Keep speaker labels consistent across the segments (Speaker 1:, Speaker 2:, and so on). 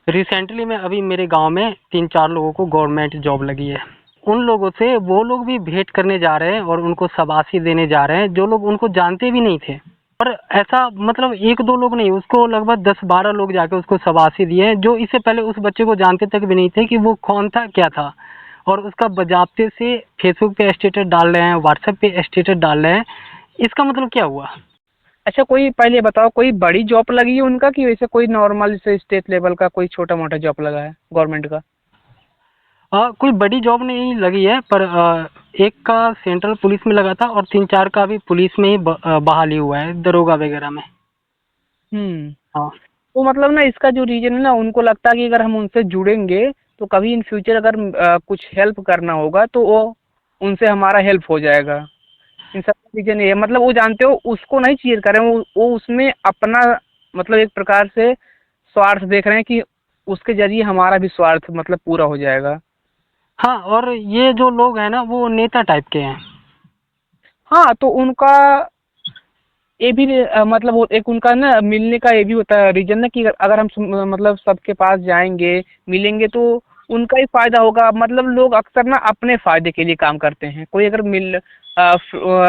Speaker 1: Recently में अभी मेरे गांव में 3-4 लोगों को गवर्नमेंट जॉब लगी है। उन लोगों से वो लोग भी भेंट करने जा रहे हैं और उनको शाबाशी देने जा रहे हैं, जो लोग उनको जानते भी नहीं थे। और ऐसा मतलब 1-2 लोग नहीं, उसको लगभग 10-12 लोग जाके उसको शाबाशी दिए हैं, जो इससे पहले उस बच्चे को जानते तक भी नहीं थे कि वो कौन था, क्या था। और उसका बजाबते से फेसबुक पे स्टेटस डाल रहे हैं, व्हाट्सएप पे स्टेटस डाल रहे हैं। इसका मतलब क्या हुआ?
Speaker 2: अच्छा, कोई पहले बताओ, कोई बड़ी जॉब लगी है उनका कि वैसे कोई नॉर्मल से स्टेट लेवल का कोई छोटा मोटा जॉब लगा है गवर्नमेंट का?
Speaker 1: कोई बड़ी जॉब नहीं लगी है, पर एक का सेंट्रल पुलिस में लगा था और 3-4 का भी पुलिस में ही बहाली हुआ है, दरोगा वगैरह में।
Speaker 2: हम्म।
Speaker 1: हाँ।
Speaker 2: तो मतलब ना, इसका जो रीजन है ना, उनको लगता है कि अगर हम उनसे जुड़ेंगे तो कभी इन फ्यूचर अगर कुछ हेल्प करना होगा तो वो उनसे हमारा हेल्प हो जाएगा। इन सब रीजन ये है, मतलब वो जानते हो उसको नहीं चीयर कर रहे हैं, वो उसमें अपना मतलब एक प्रकार से स्वार्थ देख रहे हैं कि उसके जरिए हमारा भी स्वार्थ मतलब पूरा हो जाएगा।
Speaker 1: हाँ, और ये जो लोग हैं ना, वो नेता टाइप के हैं।
Speaker 2: हाँ, तो उनका ये भी मतलब वो एक उनका ना मिलने का ये भी होता है रीजन ना कि अगर हम मतलब सबके पास जाएंगे, मिलेंगे तो उनका ही फायदा होगा। मतलब लोग अक्सर ना अपने फायदे के लिए काम करते हैं। कोई अगर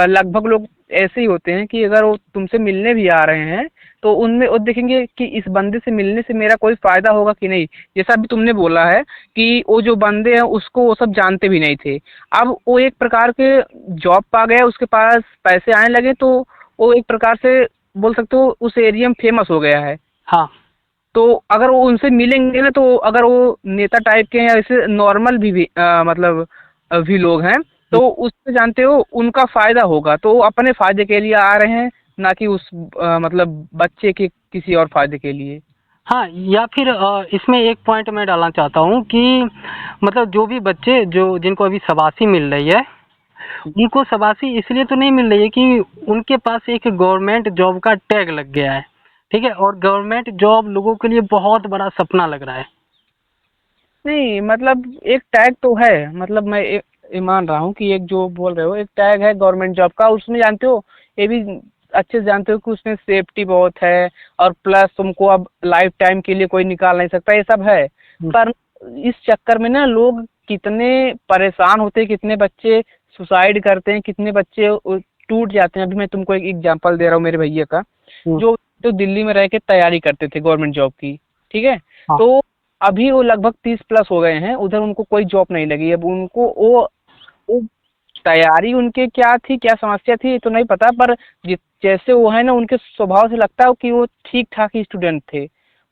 Speaker 2: लगभग लोग ऐसे ही होते हैं कि अगर वो तुमसे मिलने भी आ रहे हैं तो उनमें वो देखेंगे कि इस बंदे से मिलने से मेरा कोई फायदा होगा कि नहीं। जैसा अभी तुमने बोला है कि वो जो बंदे हैं उसको वो सब जानते भी नहीं थे। अब वो एक प्रकार के जॉब पा गया, उसके पास पैसे आने लगे तो वो एक प्रकार से बोल सकते हो उस एरिया में फेमस हो गया है।
Speaker 1: हाँ।
Speaker 2: तो अगर वो उनसे मिलेंगे ना, तो अगर वो नेता टाइप के हैं या ऐसे नॉर्मल भी मतलब भी लोग हैं तो उससे जानते हो उनका फायदा होगा, तो वो अपने फायदे के लिए आ रहे हैं, ना कि उस मतलब बच्चे के किसी और फायदे के लिए।
Speaker 1: हाँ, या फिर इसमें एक पॉइंट मैं डालना चाहता हूँ कि मतलब जो भी बच्चे जो जिनको अभी शाबाशी मिल रही है, उनको शाबाशी इसलिए तो नहीं मिल रही है कि उनके पास एक गवर्नमेंट जॉब का टैग लग गया है। ठीक है, और गवर्नमेंट जॉब लोगों के लिए बहुत बड़ा सपना लग रहा है।
Speaker 2: नहीं, मतलब एक टैग तो है, मतलब मैं ये मान रहा हूँ कि एक जो बोल रहे हो एक टैग है गवर्नमेंट जॉब का, उसमें जानते हो ये भी अच्छे से जानते हो कि उसमें सेफ्टी बहुत है और प्लस तुमको अब लाइफ टाइम के लिए कोई निकाल नहीं सकता, ये सब है। पर इस चक्कर में ना लोग कितने परेशान होते हैं, कितने बच्चे सुसाइड करते हैं, कितने बच्चे टूट जाते हैं। अभी मैं तुमको एक एग्जांपल दे रहा हूँ मेरे भैया का,
Speaker 1: हम्म।
Speaker 2: जो तो दिल्ली में रह के तैयारी करते थे गवर्नमेंट जॉब की। ठीक है,
Speaker 1: हाँ।
Speaker 2: तो अभी वो लगभग 30+ हो गए हैं, उधर उनको कोई जॉब नहीं लगी। अब उनको वो तैयारी उनके क्या थी, क्या समस्या थी, ये तो नहीं पता, पर जैसे वो है ना, उनके स्वभाव से लगता है कि वो ठीक ठाक ही स्टूडेंट थे।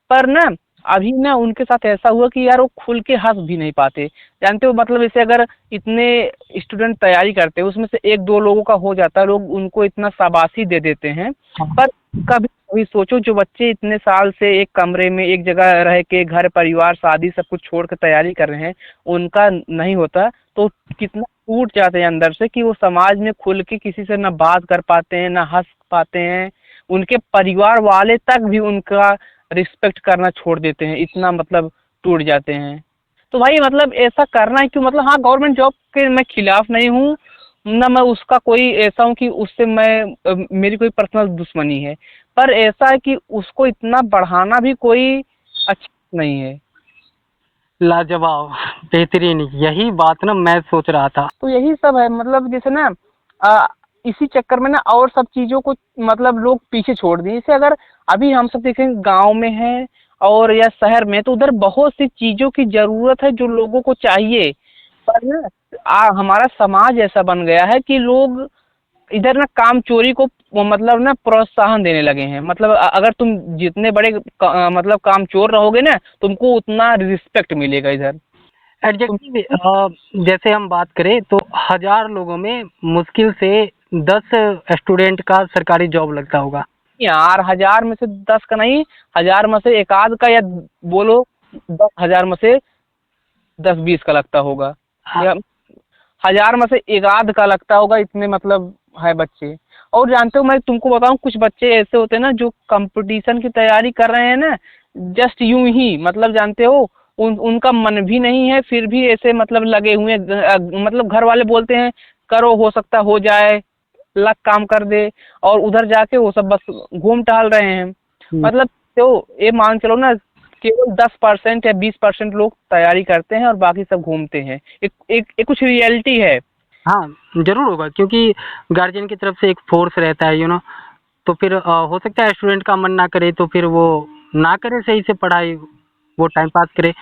Speaker 2: पर ना अभी ना उनके साथ ऐसा हुआ कि यार वो खुल के हंस भी नहीं पाते। जानते हो, मतलब जैसे अगर इतने स्टूडेंट तैयारी करते हैं उसमें से 1-2 लोगों का हो जाता है, लोग उनको इतना शाबाशी दे देते हैं। पर कभी कभी सोचो, जो बच्चे इतने साल से एक कमरे में एक जगह रह के घर परिवार शादी सब कुछ छोड़ कर तैयारी कर रहे हैं, उनका नहीं होता तो कितना टूट जाते हैं अंदर से कि वो समाज में खुल के किसी से ना बात कर पाते हैं, ना हंस पाते हैं। उनके परिवार वाले तक भी उनका रिस्पेक्ट करना छोड़ देते हैं, इतना मतलब टूट जाते हैं। तो भाई मतलब ऐसा करना है क्यों? मतलब हाँ, गवर्नमेंट जॉब के मैं खिलाफ नहीं हूँ, ना मैं उसका कोई ऐसा हूँ कि उससे मैं मेरी कोई पर्सनल दुश्मनी है। पर ऐसा है कि उसको इतना बढ़ाना भी कोई अच्छा नहीं है।
Speaker 1: लाजवाब, बेहतरीन, यही बात ना मैं सोच रहा था।
Speaker 2: तो यही सब है, मतलब जैसे ना अ, इसी चक्कर में ना और सब चीज़ों को मतलब लोग पीछे छोड़ दिए। जैसे अगर अभी हम सब देखें गाँव में हैं और या शहर में, तो उधर बहुत सी चीज़ों की ज़रूरत है जो लोगों को चाहिए। पर ना हमारा समाज ऐसा बन गया है कि लोग इधर ना काम चोरी को वो मतलब ना प्रोत्साहन देने लगे हैं। मतलब अगर तुम जितने बड़े मतलब काम चोर रहोगे ना, तुमको उतना रिस्पेक्ट मिलेगा इधर। तुम
Speaker 1: एडजेक्टिव जैसे हम बात करें तो 1000 लोगों में मुश्किल से 10 स्टूडेंट का सरकारी जॉब लगता होगा।
Speaker 2: यार 1000 में से 10 का नहीं, 1000 में से एक आध का, या बोलो 10,000 में से 10-20 का लगता होगा,
Speaker 1: हाँ।
Speaker 2: या 1000 में से एक आध का लगता होगा, इतने मतलब है बच्चे। और जानते हो, मैं तुमको बताऊं, कुछ बच्चे ऐसे होते हैं ना जो कंपटीशन की तैयारी कर रहे हैं ना, जस्ट यूं ही, मतलब जानते हो उनका मन भी नहीं है, फिर भी ऐसे मतलब लगे हुए हैं। मतलब घर वाले बोलते हैं करो, हो सकता हो जाए, लक काम कर दे, और उधर जाके वो सब बस घूम टहल रहे हैं।
Speaker 1: हम्म।
Speaker 2: मतलब तो ये मान चलो ना, केवल 10% या 20% लोग तैयारी करते हैं और बाकी सब घूमते हैं। एक कुछ रियलिटी है।
Speaker 1: हाँ, ज़रूर होगा, क्योंकि गार्जियन की तरफ से एक फ़ोर्स रहता है, तो फिर हो सकता है स्टूडेंट का मन ना करे तो फिर वो ना करे सही से पढ़ाई, वो टाइम पास करे।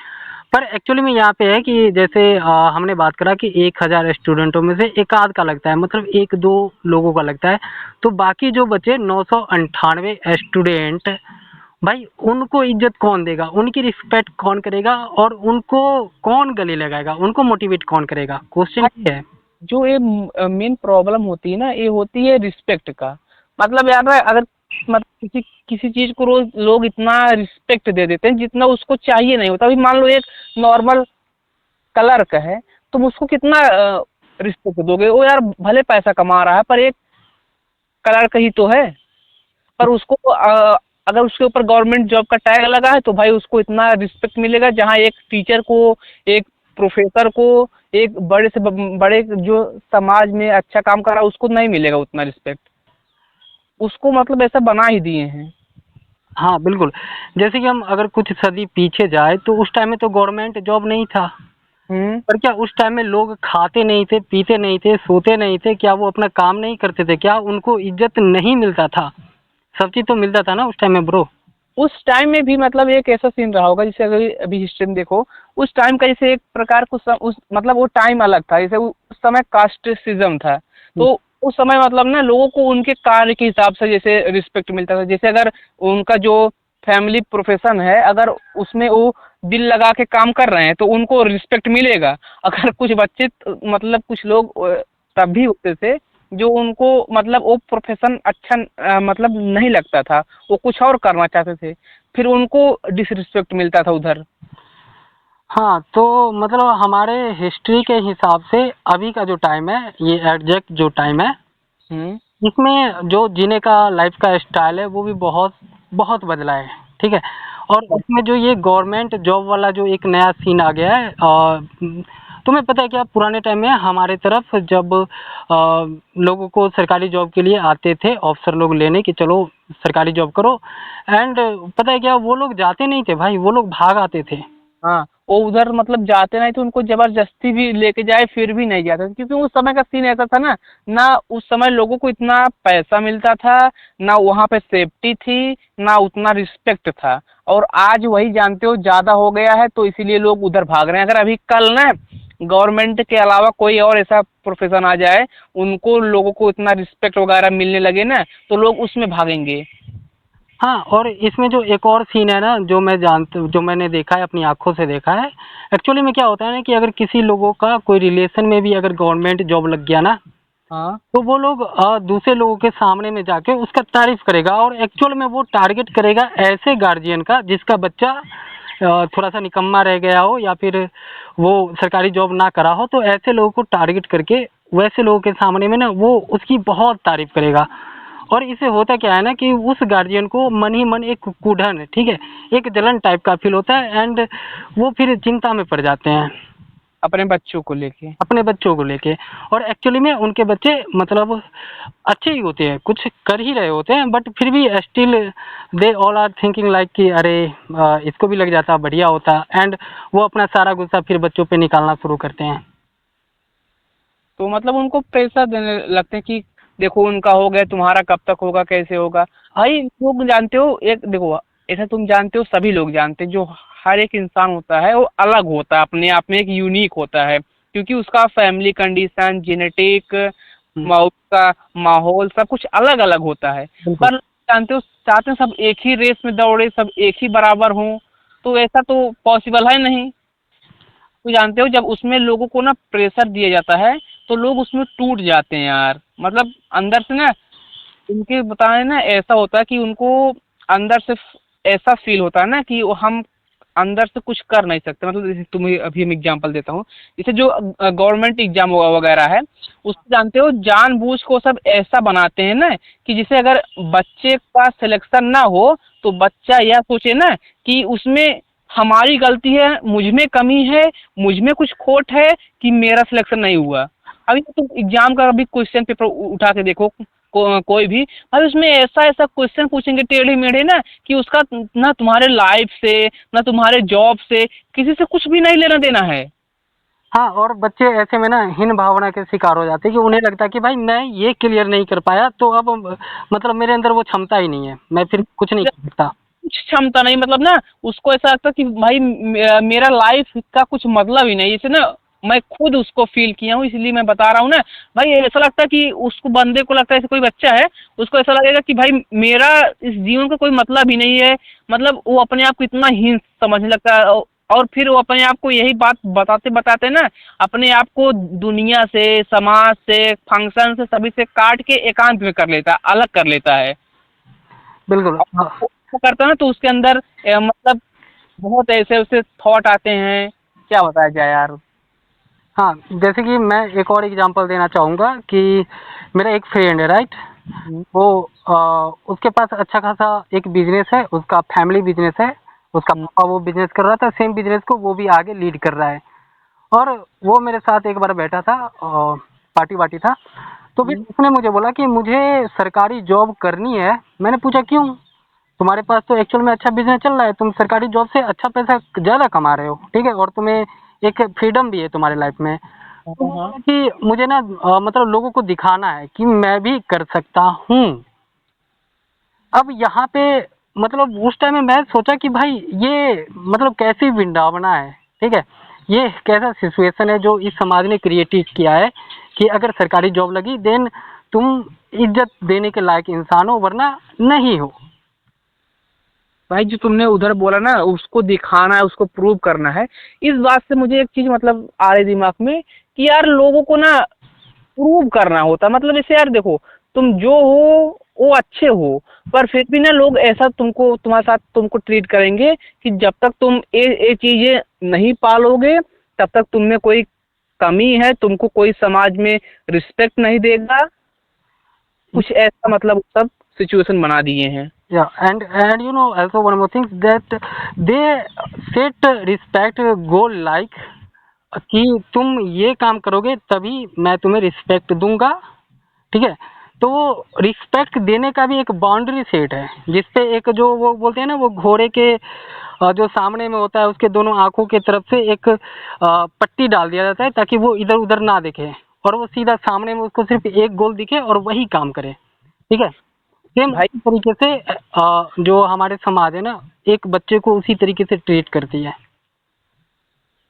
Speaker 1: पर एक्चुअली में यहाँ पे है कि जैसे हमने बात करा कि 1000 स्टूडेंटों में से एक आध का लगता है, मतलब 1-2 लोगों का लगता है, तो बाकी जो बचे 998 स्टूडेंट, भाई उनको इज्जत कौन देगा, उनकी रिस्पेक्ट कौन करेगा, और उनको कौन गले लगाएगा, उनको मोटिवेट कौन करेगा, क्वेश्चन ये है।
Speaker 2: जो ये मेन प्रॉब्लम होती है ना, ये होती है रिस्पेक्ट का। मतलब यार अगर मतलब किसी किसी चीज को रोज लोग इतना रिस्पेक्ट दे देते हैं जितना उसको चाहिए नहीं होता। अभी मान लो एक नॉर्मल क्लर्क है, तुम उसको कितना रिस्पेक्ट दोगे? वो यार भले पैसा कमा रहा है पर एक क्लर्क ही तो है। पर उसको अगर उसके ऊपर गवर्नमेंट जॉब का टैग लगा है तो भाई उसको इतना रिस्पेक्ट मिलेगा जहाँ एक टीचर को, एक प्रोफेसर को, एक बड़े से बड़े जो समाज में अच्छा काम कर रहा है उसको नहीं मिलेगा उतना रिस्पेक्ट। उसको मतलब ऐसा बना ही दिए हैं।
Speaker 1: हाँ बिल्कुल, जैसे कि हम अगर कुछ सदी पीछे जाए तो उस टाइम में तो गवर्नमेंट जॉब नहीं था।
Speaker 2: हम्म।
Speaker 1: पर क्या उस टाइम में लोग खाते नहीं थे, पीते नहीं थे, सोते नहीं थे? क्या वो अपना काम नहीं करते थे? क्या उनको इज्जत नहीं मिलता था? सब चीज तो मिलता था ना उस टाइम में ब्रो।
Speaker 2: उस टाइम में भी मतलब एक ऐसा सीन रहा होगा, जैसे अगर अभी हिस्ट्री में देखो, उस टाइम का जैसे एक प्रकार को उस मतलब वो टाइम अलग था। जैसे उस समय कास्टिज्म था, तो उस समय मतलब ना लोगों को उनके कार्य के हिसाब से जैसे रिस्पेक्ट मिलता था। जैसे अगर उनका जो फैमिली प्रोफेशन है, अगर उसमें वो दिल लगा के काम कर रहे हैं तो उनको रिस्पेक्ट मिलेगा। अगर कुछ बच्चे मतलब कुछ लोग तब भी होते थे जो उनको मतलब वो प्रोफेशन अच्छा मतलब नहीं लगता था, वो कुछ और करना चाहते थे, फिर उनको डिसरिस्पेक्ट मिलता था उधर।
Speaker 1: हाँ, तो मतलब हमारे हिस्ट्री के हिसाब से अभी का जो टाइम है, ये एग्जैक्ट जो टाइम है,
Speaker 2: हम्म।
Speaker 1: इसमें जो जीने का लाइफ का स्टाइल है वो भी बहुत बहुत बदला है। ठीक है, और उसमें जो ये गवर्नमेंट जॉब वाला जो एक नया सीन आ गया है, तुम्हें पता है क्या, पुराने टाइम में हमारे तरफ जब लोगों को सरकारी जॉब के लिए आते थे ऑफिसर लोग लेने कि चलो सरकारी जॉब करो, एंड पता है क्या, वो लोग जाते नहीं थे भाई, वो लोग भाग आते थे।
Speaker 2: हाँ, वो उधर मतलब जाते नहीं थे, उनको जबरदस्ती भी लेके जाए फिर भी नहीं जाते थे, क्योंकि उस समय का सीन ऐसा था ना, ना उस समय लोगों को इतना पैसा मिलता था, ना वहाँ पे सेफ्टी थी, ना उतना रिस्पेक्ट था। और आज वही जानते हो ज्यादा हो गया है तो इसीलिए लोग उधर भाग रहे हैं। अगर अभी कल ना गवर्नमेंट के अलावा कोई और ऐसा प्रोफेशन आ जाए, उनको लोगों को इतना रिस्पेक्ट वगैरह मिलने लगे ना, तो लोग उसमें भागेंगे।
Speaker 1: हाँ, और इसमें जो एक और सीन है ना, जो मैंने देखा है, अपनी आंखों से देखा है, एक्चुअली में क्या होता है ना कि अगर किसी लोगों का कोई रिलेशन में भी अगर गवर्नमेंट जॉब लग गया ना,
Speaker 2: हाँ।
Speaker 1: तो वो लोग दूसरे लोगों के सामने में जाके उसका तारीफ करेगा, और एक्चुअल में वो टारगेट करेगा ऐसे गार्जियन का जिसका बच्चा थोड़ा सा निकम्मा रह गया हो या फिर वो सरकारी जॉब ना करा हो, तो ऐसे लोगों को टारगेट करके वैसे लोगों के सामने में ना वो उसकी बहुत तारीफ करेगा। और इससे होता क्या है ना कि उस गार्जियन को मन ही मन एक कुढ़न, ठीक है, एक जलन टाइप का फील होता है, एंड वो फिर चिंता में पड़ जाते हैं
Speaker 2: अपने बच्चों को लेके।
Speaker 1: अपने बच्चों को लेके। और एक्चुअली में उनके बच्चे मतलब अच्छे ही होते हैं, कुछ कर ही रहे होते हैं, बट फिर भी still they all are thinking like कि अरे इसको भी लग जाता बढ़िया होता, एंड वो अपना सारा गुस्सा फिर बच्चों पे निकालना शुरू करते हैं।
Speaker 2: तो मतलब उनको प्रेशर देने लगते हैं कि देखो उनका हो गया, तुम्हारा कब तक होगा, कैसे होगा। भाई लोग जानते हो, एक देखो ऐसा तुम जानते हो, सभी लोग जानते हैं, जो हर एक इंसान होता है वो अलग होता है, अपने आप में एक यूनिक होता है, क्योंकि उसका फैमिली कंडीशन, जेनेटिक,
Speaker 1: हम्म,
Speaker 2: उसका माहौल सब कुछ अलग अलग होता है।
Speaker 1: बिल्कुल।
Speaker 2: पर जानते हो चाहते हैं सब एक ही रेस में दौड़े, सब एक ही बराबर हों, तो ऐसा तो पॉसिबल है नहीं। तो जानते हो जब उसमें लोगों को ना प्रेशर दिया जाता है तो लोग उसमें टूट जाते हैं यार। मतलब अंदर से ना उनके बताए ना ऐसा होता है कि उनको अंदर से ऐसा फील होता है ना कि वो हम अंदर से कुछ कर नहीं सकते। मतलब जैसे तुम्हें अभी हम एग्जांपल देता हूँ, जैसे जो गवर्नमेंट एग्जाम वगैरह है, उसको जानते हो जानबूझ को सब ऐसा बनाते हैं ना कि जिसे अगर बच्चे का सिलेक्शन ना हो तो बच्चा यह सोचे ना कि उसमें हमारी गलती है, मुझ में कमी है, मुझ में कुछ खोट है कि मेरा सिलेक्शन नहीं हुआ। अभी तुम एग्जाम का अभी क्वेश्चन पेपर उठा के देखो, कोई भी भाई उसमें ऐसा ऐसा क्वेश्चन पूछेंगे टेढ़े मेढ़े ना कि उसका ना तुम्हारे लाइफ से ना तुम्हारे जॉब से किसी से कुछ भी नहीं लेना देना है।
Speaker 1: हाँ, और बच्चे ऐसे में ना हीन भावना के शिकार हो जाते हैं कि उन्हें लगता है कि भाई मैं ये क्लियर नहीं कर पाया तो अब मतलब मेरे अंदर वो क्षमता ही नहीं है, मैं फिर कुछ नहीं कर सकता।
Speaker 2: कुछ क्षमता नहीं मतलब ना उसको ऐसा लगता कि भाई मेरा लाइफ का कुछ मतलब ही नहीं इसे ना। मैं खुद उसको फील किया हूँ इसलिए मैं बता रहा हूँ ना। भाई ऐसा लगता है कि उसको बंदे को लगता है जैसे कोई बच्चा है उसको ऐसा लगेगा कि भाई मेरा इस जीवन का कोई मतलब ही नहीं है। मतलब वो अपने आप को इतना हीन समझने लगता है और फिर वो अपने आप को यही बात बताते बताते ना अपने आप को दुनिया से समाज से फंक्शन से सभी से काट के एकांत में कर लेता है अलग कर लेता है।
Speaker 1: बिल्कुल। हाँ।
Speaker 2: वो करता है ना तो उसके अंदर मतलब बहुत ऐसे ऐसे थॉट आते हैं क्या बताया जाए यार।
Speaker 1: हाँ, जैसे कि मैं एक और एग्जांपल देना चाहूँगा कि मेरा एक फ्रेंड है, राइट?
Speaker 2: हम्म,
Speaker 1: वो उसके पास अच्छा खासा एक बिजनेस है, उसका फैमिली बिजनेस है। उसका
Speaker 2: हम्म,
Speaker 1: पापा वो बिजनेस कर रहा था, सेम बिजनेस को वो भी आगे लीड कर रहा है। और वो मेरे साथ एक बार बैठा था, पार्टी वार्टी था, तो फिर
Speaker 2: हम्म।
Speaker 1: उसने मुझे बोला कि मुझे सरकारी जॉब करनी है। मैंने पूछा क्यों? तुम्हारे पास तो एक्चुअल में अच्छा बिजनेस चल रहा है, तुम सरकारी जॉब से अच्छा पैसा ज़्यादा कमा रहे हो, ठीक है, और तुम्हें एक फ्रीडम भी है तुम्हारे लाइफ में।
Speaker 2: हाँ
Speaker 1: तो वो
Speaker 2: हाँ।
Speaker 1: बोला कि मुझे ना मतलब लोगों को दिखाना है कि मैं भी कर सकता हूँ। अब यहाँ पे मतलब उस टाइम में मैं सोचा कि भाई ये मतलब कैसी विडंबना है, ठीक है। ये कैसा सिचुएशन है जो इस समाज ने क्रिएटिव किया है कि अगर सरकारी जॉब लगी देन तुम इज्जत देने के लायक इंसान हो, वरना नहीं हो।
Speaker 2: भाई जो तुमने उधर बोला ना उसको दिखाना है उसको प्रूव करना है। इस बात से मुझे एक चीज मतलब आ रही दिमाग में कि यार लोगों को ना प्रूव करना होता मतलब जैसे यार देखो तुम जो हो वो अच्छे हो पर फिर भी ना लोग ऐसा तुमको तुम्हारे साथ तुमको ट्रीट करेंगे कि जब तक तुम ये चीजें नहीं पालोगे तब तक तुम में कोई कमी है तुमको कोई समाज में रिस्पेक्ट नहीं देगा। कुछ ऐसा मतलब सब सिचुएशन बना दिए हैं।
Speaker 1: Yeah, and you know also one more thing that they set respect goal like कि तुम ये काम करोगे तभी मैं तुम्हें रिस्पेक्ट दूंगा, ठीक है। तो वो रिस्पेक्ट देने का भी एक बाउंड्री सेट है जिसपे एक जो वो बोलते हैं ना वो घोड़े के जो सामने में होता है उसके दोनों आंखों के तरफ से एक पट्टी डाल दिया जाता है ताकि वो इधर उधर ना दिखे और वो सीधा सामने में उसको सिर्फ एक गोल दिखे और वही काम करे, ठीक है। सेम
Speaker 2: भाई
Speaker 1: उसी तरीके से जो हमारे समाज है ना एक बच्चे को उसी तरीके से ट्रीट करती है।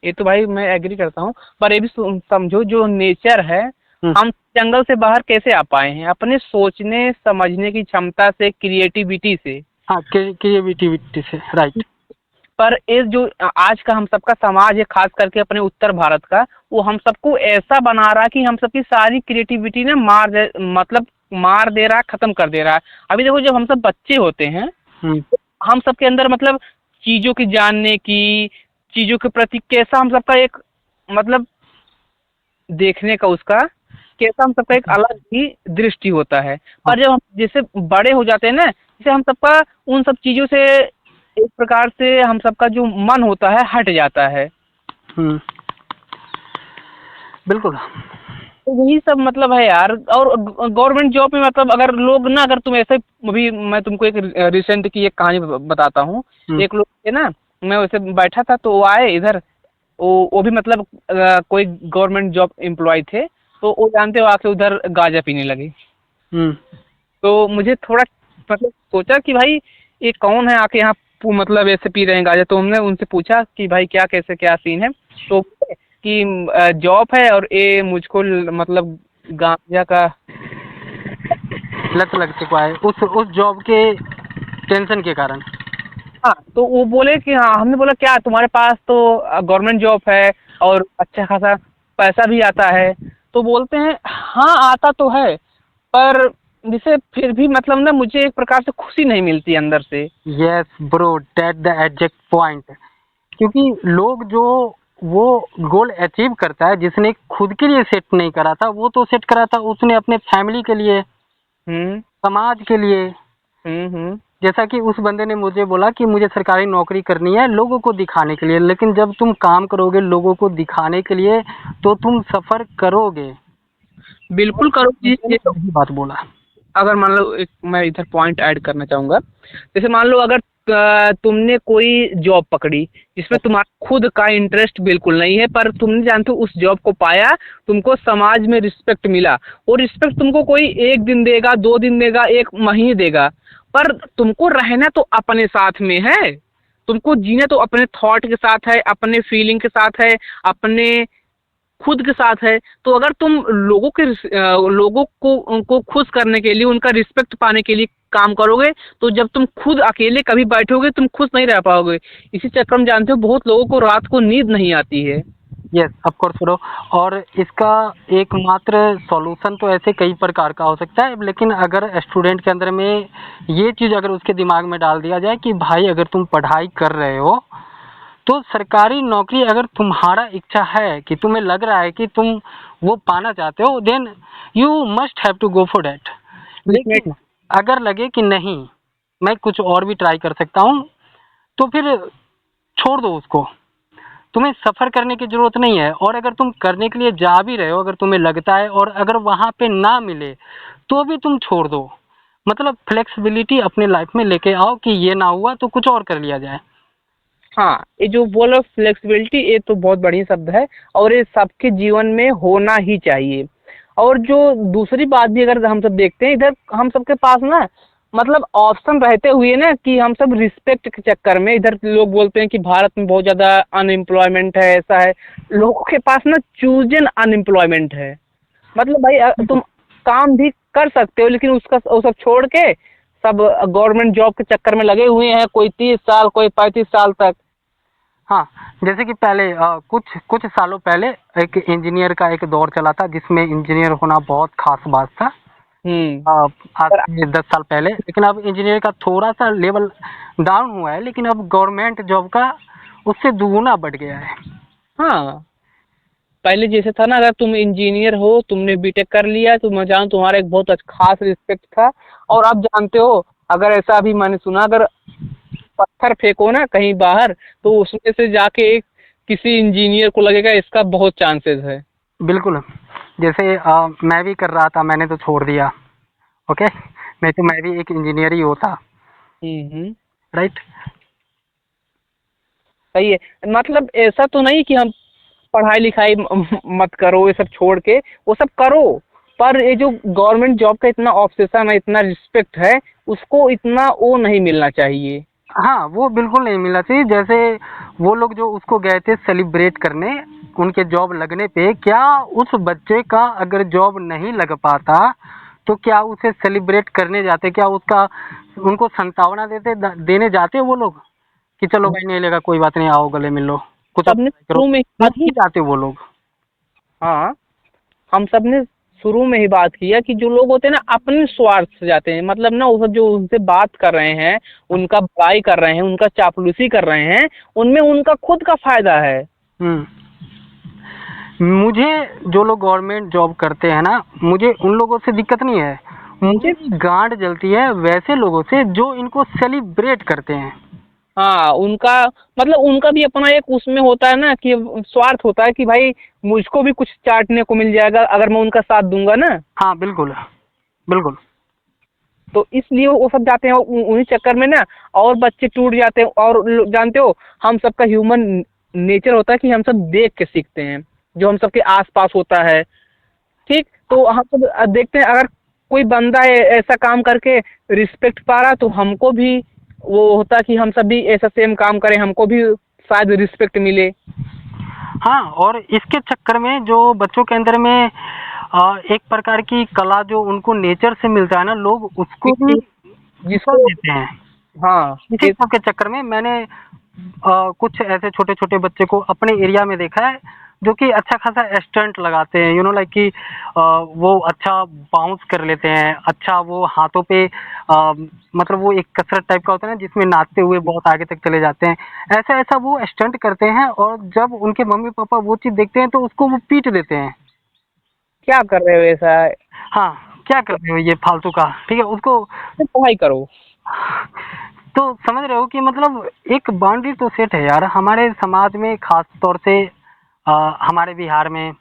Speaker 2: ये तो भाई मैं एग्री करता हूँ पर ये भी समझो जो नेचर है
Speaker 1: हम्म।
Speaker 2: हम जंगल से बाहर कैसे आ पाए हैं अपने सोचने समझने की क्षमता से क्रिएटिविटी से।
Speaker 1: हाँ, क्रिएटिविटी से, राइट।
Speaker 2: पर ये जो आज का हम सबका समाज है खास करके अपने उत्तर भारत का वो हम सबको ऐसा बना रहा है कि हम सबकी सारी क्रिएटिविटी ना मतलब मार दे रहा है खत्म कर दे रहा है। अभी देखो जब हम सब बच्चे होते हैं
Speaker 1: हम्म।
Speaker 2: हम सबके अंदर मतलब चीजों की जानने की चीजों के प्रति कैसा हम सबका एक मतलब देखने का उसका कैसा हम सबका एक अलग ही दृष्टि होता है।
Speaker 1: हाँ।
Speaker 2: पर जब हम जैसे बड़े हो जाते हैं ना जैसे हम सबका उन सब चीजों से एक प्रकार से हम सबका जो मन होता है हट जाता है।
Speaker 1: हम्म। बिल्कुल।
Speaker 2: तो यही सब मतलब है यार। और गवर्नमेंट जॉब में मतलब अगर लोग ना अगर तुम ऐसे अभी मैं तुमको एक रिसेंट की एक कहानी बताता हूँ।
Speaker 1: हम्म।
Speaker 2: एक लोग थे ना मैं वैसे बैठा था तो वो आए इधर वो भी मतलब कोई गवर्नमेंट जॉब एम्प्लॉय थे तो वो जानते हो आके उधर गांजा पीने लगे।
Speaker 1: हम्म।
Speaker 2: तो मुझे थोड़ा मतलब सोचा कि भाई ये कौन है आके यहाँ मतलब ऐसे पी रहे हैं गांजा। तो हमने उनसे पूछा कि भाई क्या कैसे क्या सीन है। तो कि जॉब है और ये मुझको मतलब गांजा का।
Speaker 1: लत लग चुका है उस जॉब के टेंशन के कारण।
Speaker 2: हाँ तो वो बोले कि हाँ हमने बोला क्या तुम्हारे पास तो गवर्नमेंट जॉब है और अच्छा खासा पैसा भी आता है। तो बोलते हैं हाँ आता तो है पर जिसे फिर भी मतलब ना मुझे एक प्रकार से खुशी नहीं मिलती अंदर से।
Speaker 1: Yes bro, that the exact point. क्योंकि लोग जो वो गोल अचीव करता है जिसने खुद के लिए सेट नहीं करा था वो तो सेट करा था उसने अपने फैमिली के लिए,
Speaker 2: हम्म
Speaker 1: समाज के लिए।
Speaker 2: हम्म।
Speaker 1: जैसा कि उस बंदे ने मुझे बोला कि मुझे सरकारी नौकरी करनी है लोगों को दिखाने के लिए, लेकिन जब तुम काम करोगे लोगों को दिखाने के लिए तो तुम सफ़र करोगे।
Speaker 2: बिल्कुल करो
Speaker 1: बंदे ने
Speaker 2: ये
Speaker 1: यही बात बोला।
Speaker 2: अगर मान लो एक मैं इधर पॉइंट ऐड करना चाहूँगा, जैसे मान लो अगर तुमने कोई जॉब पकड़ी जिसमें तुम्हारा खुद का इंटरेस्ट बिल्कुल नहीं है, पर तुमने जानते हो उस जॉब को पाया, तुमको समाज में रिस्पेक्ट मिला, और रिस्पेक्ट तुमको कोई 1 दिन देगा, 2 दिन देगा, 1 महीने देगा, पर तुमको रहना तो अपने साथ में है, तुमको जीना तो अपने थॉट के साथ है, अपने फीलिंग के साथ है, अपने खुद के साथ है। तो अगर तुम लोगों को उनको खुश करने के लिए, उनका रिस्पेक्ट पाने के लिए काम करोगे, तो जब तुम खुद अकेले कभी बैठोगे तुम खुश नहीं रह पाओगे। इसी चक्कर में जानते हो बहुत लोगों को रात को नींद नहीं आती है।
Speaker 1: Yes of course bro. और इसका एकमात्र सॉल्यूशन तो ऐसे कई प्रकार का हो सकता है, लेकिन अगर स्टूडेंट के अंदर में ये चीज़ अगर उसके दिमाग में डाल दिया जाए कि भाई अगर तुम पढ़ाई कर रहे हो तो सरकारी नौकरी अगर तुम्हारा इच्छा है कि तुम्हें लग रहा है कि तुम वो पाना चाहते हो, then you must have to go for that. लेकिन अगर लगे कि नहीं मैं कुछ और भी ट्राई कर सकता हूँ, तो फिर छोड़ दो उसको। तुम्हें सफ़र करने की ज़रूरत नहीं है, और अगर तुम करने के लिए जा भी रहे हो, अगर तुम्हें लगता है और अगर वहाँ पे ना मिले तो भी तुम छोड़ दो। मतलब फ्लेक्सिबिलिटी अपने लाइफ में लेके आओ कि ये ना हुआ तो कुछ और कर लिया जाए।
Speaker 2: हाँ, ये जो बोलो फ्लेक्सिबिलिटी, ये तो बहुत बढ़िया शब्द है और ये सबके जीवन में होना ही चाहिए। और जो दूसरी बात भी अगर हम सब देखते हैं, इधर हम सबके पास ना मतलब ऑप्शन रहते हुए ना कि हम सब रिस्पेक्ट के चक्कर में, इधर लोग बोलते हैं कि भारत में बहुत ज़्यादा अनएम्प्लॉयमेंट है, ऐसा है। लोगों के पास ना चूजन अनएम्प्लॉयमेंट है। मतलब भाई तुम काम भी कर सकते हो, लेकिन उसका वो सब छोड़ के सब गवर्नमेंट जॉब के चक्कर में लगे हुए हैं, कोई 30 साल, कोई 35 साल तक।
Speaker 1: हाँ, जैसे कि पहले कुछ कुछ सालों पहले एक इंजीनियर का एक दौर चला था जिसमें इंजीनियर होना बहुत खास बात था। आज
Speaker 2: पर
Speaker 1: से 10 साल पहले। लेकिन अब इंजीनियर का थोड़ा सा लेवल डाउन हुआ है, लेकिन अब गवर्नमेंट जॉब का उससे दुगुना बढ़ गया है।
Speaker 2: हाँ, पहले जैसे था ना, अगर तुम इंजीनियर हो, तुमने बीटेक कर लिया, तो मैं जानूँ तुम्हारा एक बहुत खास रिस्पेक्ट था। और आप जानते हो, अगर ऐसा भी मैंने सुना, अगर पत्थर फेंको ना कहीं बाहर, तो उसमें से जाके एक किसी इंजीनियर को लगेगा इसका बहुत चांसेस है।
Speaker 1: बिल्कुल। जैसे मैं भी कर रहा था, मैंने तो छोड़ दिया। ओके, नहीं तो मैं भी एक इंजीनियर ही होता।
Speaker 2: हम्म।
Speaker 1: राइट।
Speaker 2: सही है। मतलब ऐसा तो नहीं कि हम पढ़ाई लिखाई मत करो, ये सब छोड़ के वो सब करो, पर ये जो गवर्नमेंट जॉब का इतना ऑब्सेशन है, इतना रिस्पेक्ट है, उसको इतना वो नहीं मिलना चाहिए।
Speaker 1: हाँ, वो बिल्कुल नहीं मिलना चाहिए। जैसे वो लोग जो उसको गए थे सेलिब्रेट करने उनके जॉब लगने पे, क्या उस बच्चे का अगर जॉब नहीं लग पाता तो क्या उसे सेलिब्रेट करने जाते, क्या उसका उनको संतावना देने जाते वो लोग कि चलो भाई नहीं लगा कोई बात नहीं, आओ गले मिल लो, कुछ और
Speaker 2: सबने
Speaker 1: try करो।
Speaker 2: शुरू में बात
Speaker 1: नहीं
Speaker 2: की।
Speaker 1: जाते वो लोग।
Speaker 2: हाँ, हम सब ने शुरू में ही बात किया कि जो लोग होते हैं ना अपने स्वार्थ से जाते हैं, मतलब ना वो सब जो उनसे बात कर रहे हैं, उनका बुराई कर रहे हैं, उनका चापलूसी कर रहे हैं, उनमें उनका खुद का फायदा है।
Speaker 1: हम्म। मुझे जो लोग गवर्नमेंट जॉब करते हैं ना, मुझे उन लोगों से दिक्कत नहीं है। मुझे गांड जलती है वैसे लोगों से जो इनको सेलिब्रेट करते हैं।
Speaker 2: हाँ, उनका मतलब उनका भी अपना एक उसमें होता है ना कि स्वार्थ होता है कि भाई मुझको भी कुछ चाटने को मिल जाएगा अगर मैं उनका साथ दूंगा ना।
Speaker 1: हाँ बिल्कुल, बिल्कुल।
Speaker 2: तो इसलिए वो सब जाते हैं उन्हीं चक्कर में ना, और बच्चे टूट जाते हैं। और जानते हो, हम सबका ह्यूमन नेचर होता है कि हम सब देख के सीखते हैं, जो हम सबके आसपास होता है। ठीक, तो हम सब देखते हैं, अगर कोई बंदा ऐसा काम करके रिस्पेक्ट पा रहा, तो हमको भी वो होता कि हम सब भी ऐसा सेम काम करें, हमको भी शायद रिस्पेक्ट मिले।
Speaker 1: हाँ, और इसके चक्कर में जो बच्चों के अंदर में एक प्रकार की कला जो उनको नेचर से मिलता है ना, लोग उसको भी कर
Speaker 2: जिसको
Speaker 1: देते हैं।
Speaker 2: हाँ
Speaker 1: इसी सब के चक्कर में मैंने कुछ ऐसे छोटे छोटे बच्चे को अपने एरिया में देखा है जो कि अच्छा खासा स्टंट लगाते हैं, लाइक कि वो अच्छा बाउंस कर लेते हैं, अच्छा वो हाथों पे मतलब वो एक कसरत टाइप का होता है ना जिसमें नाचते हुए बहुत आगे तक चले जाते हैं। ऐसा ऐसा वो स्टंट करते हैं, और जब उनके मम्मी पापा वो चीज़ देखते हैं तो उसको वो पीट देते हैं।
Speaker 2: क्या कर रहे हो ऐसा?
Speaker 1: हाँ, क्या कर रहे हो ये फालतू का, ठीक है उसको।
Speaker 2: पढ़ाई करो।
Speaker 1: तो समझ रहे हो कि मतलब एक बाउंड्री तो सेट है यार हमारे समाज में, खास तौर से हमारे बिहार में,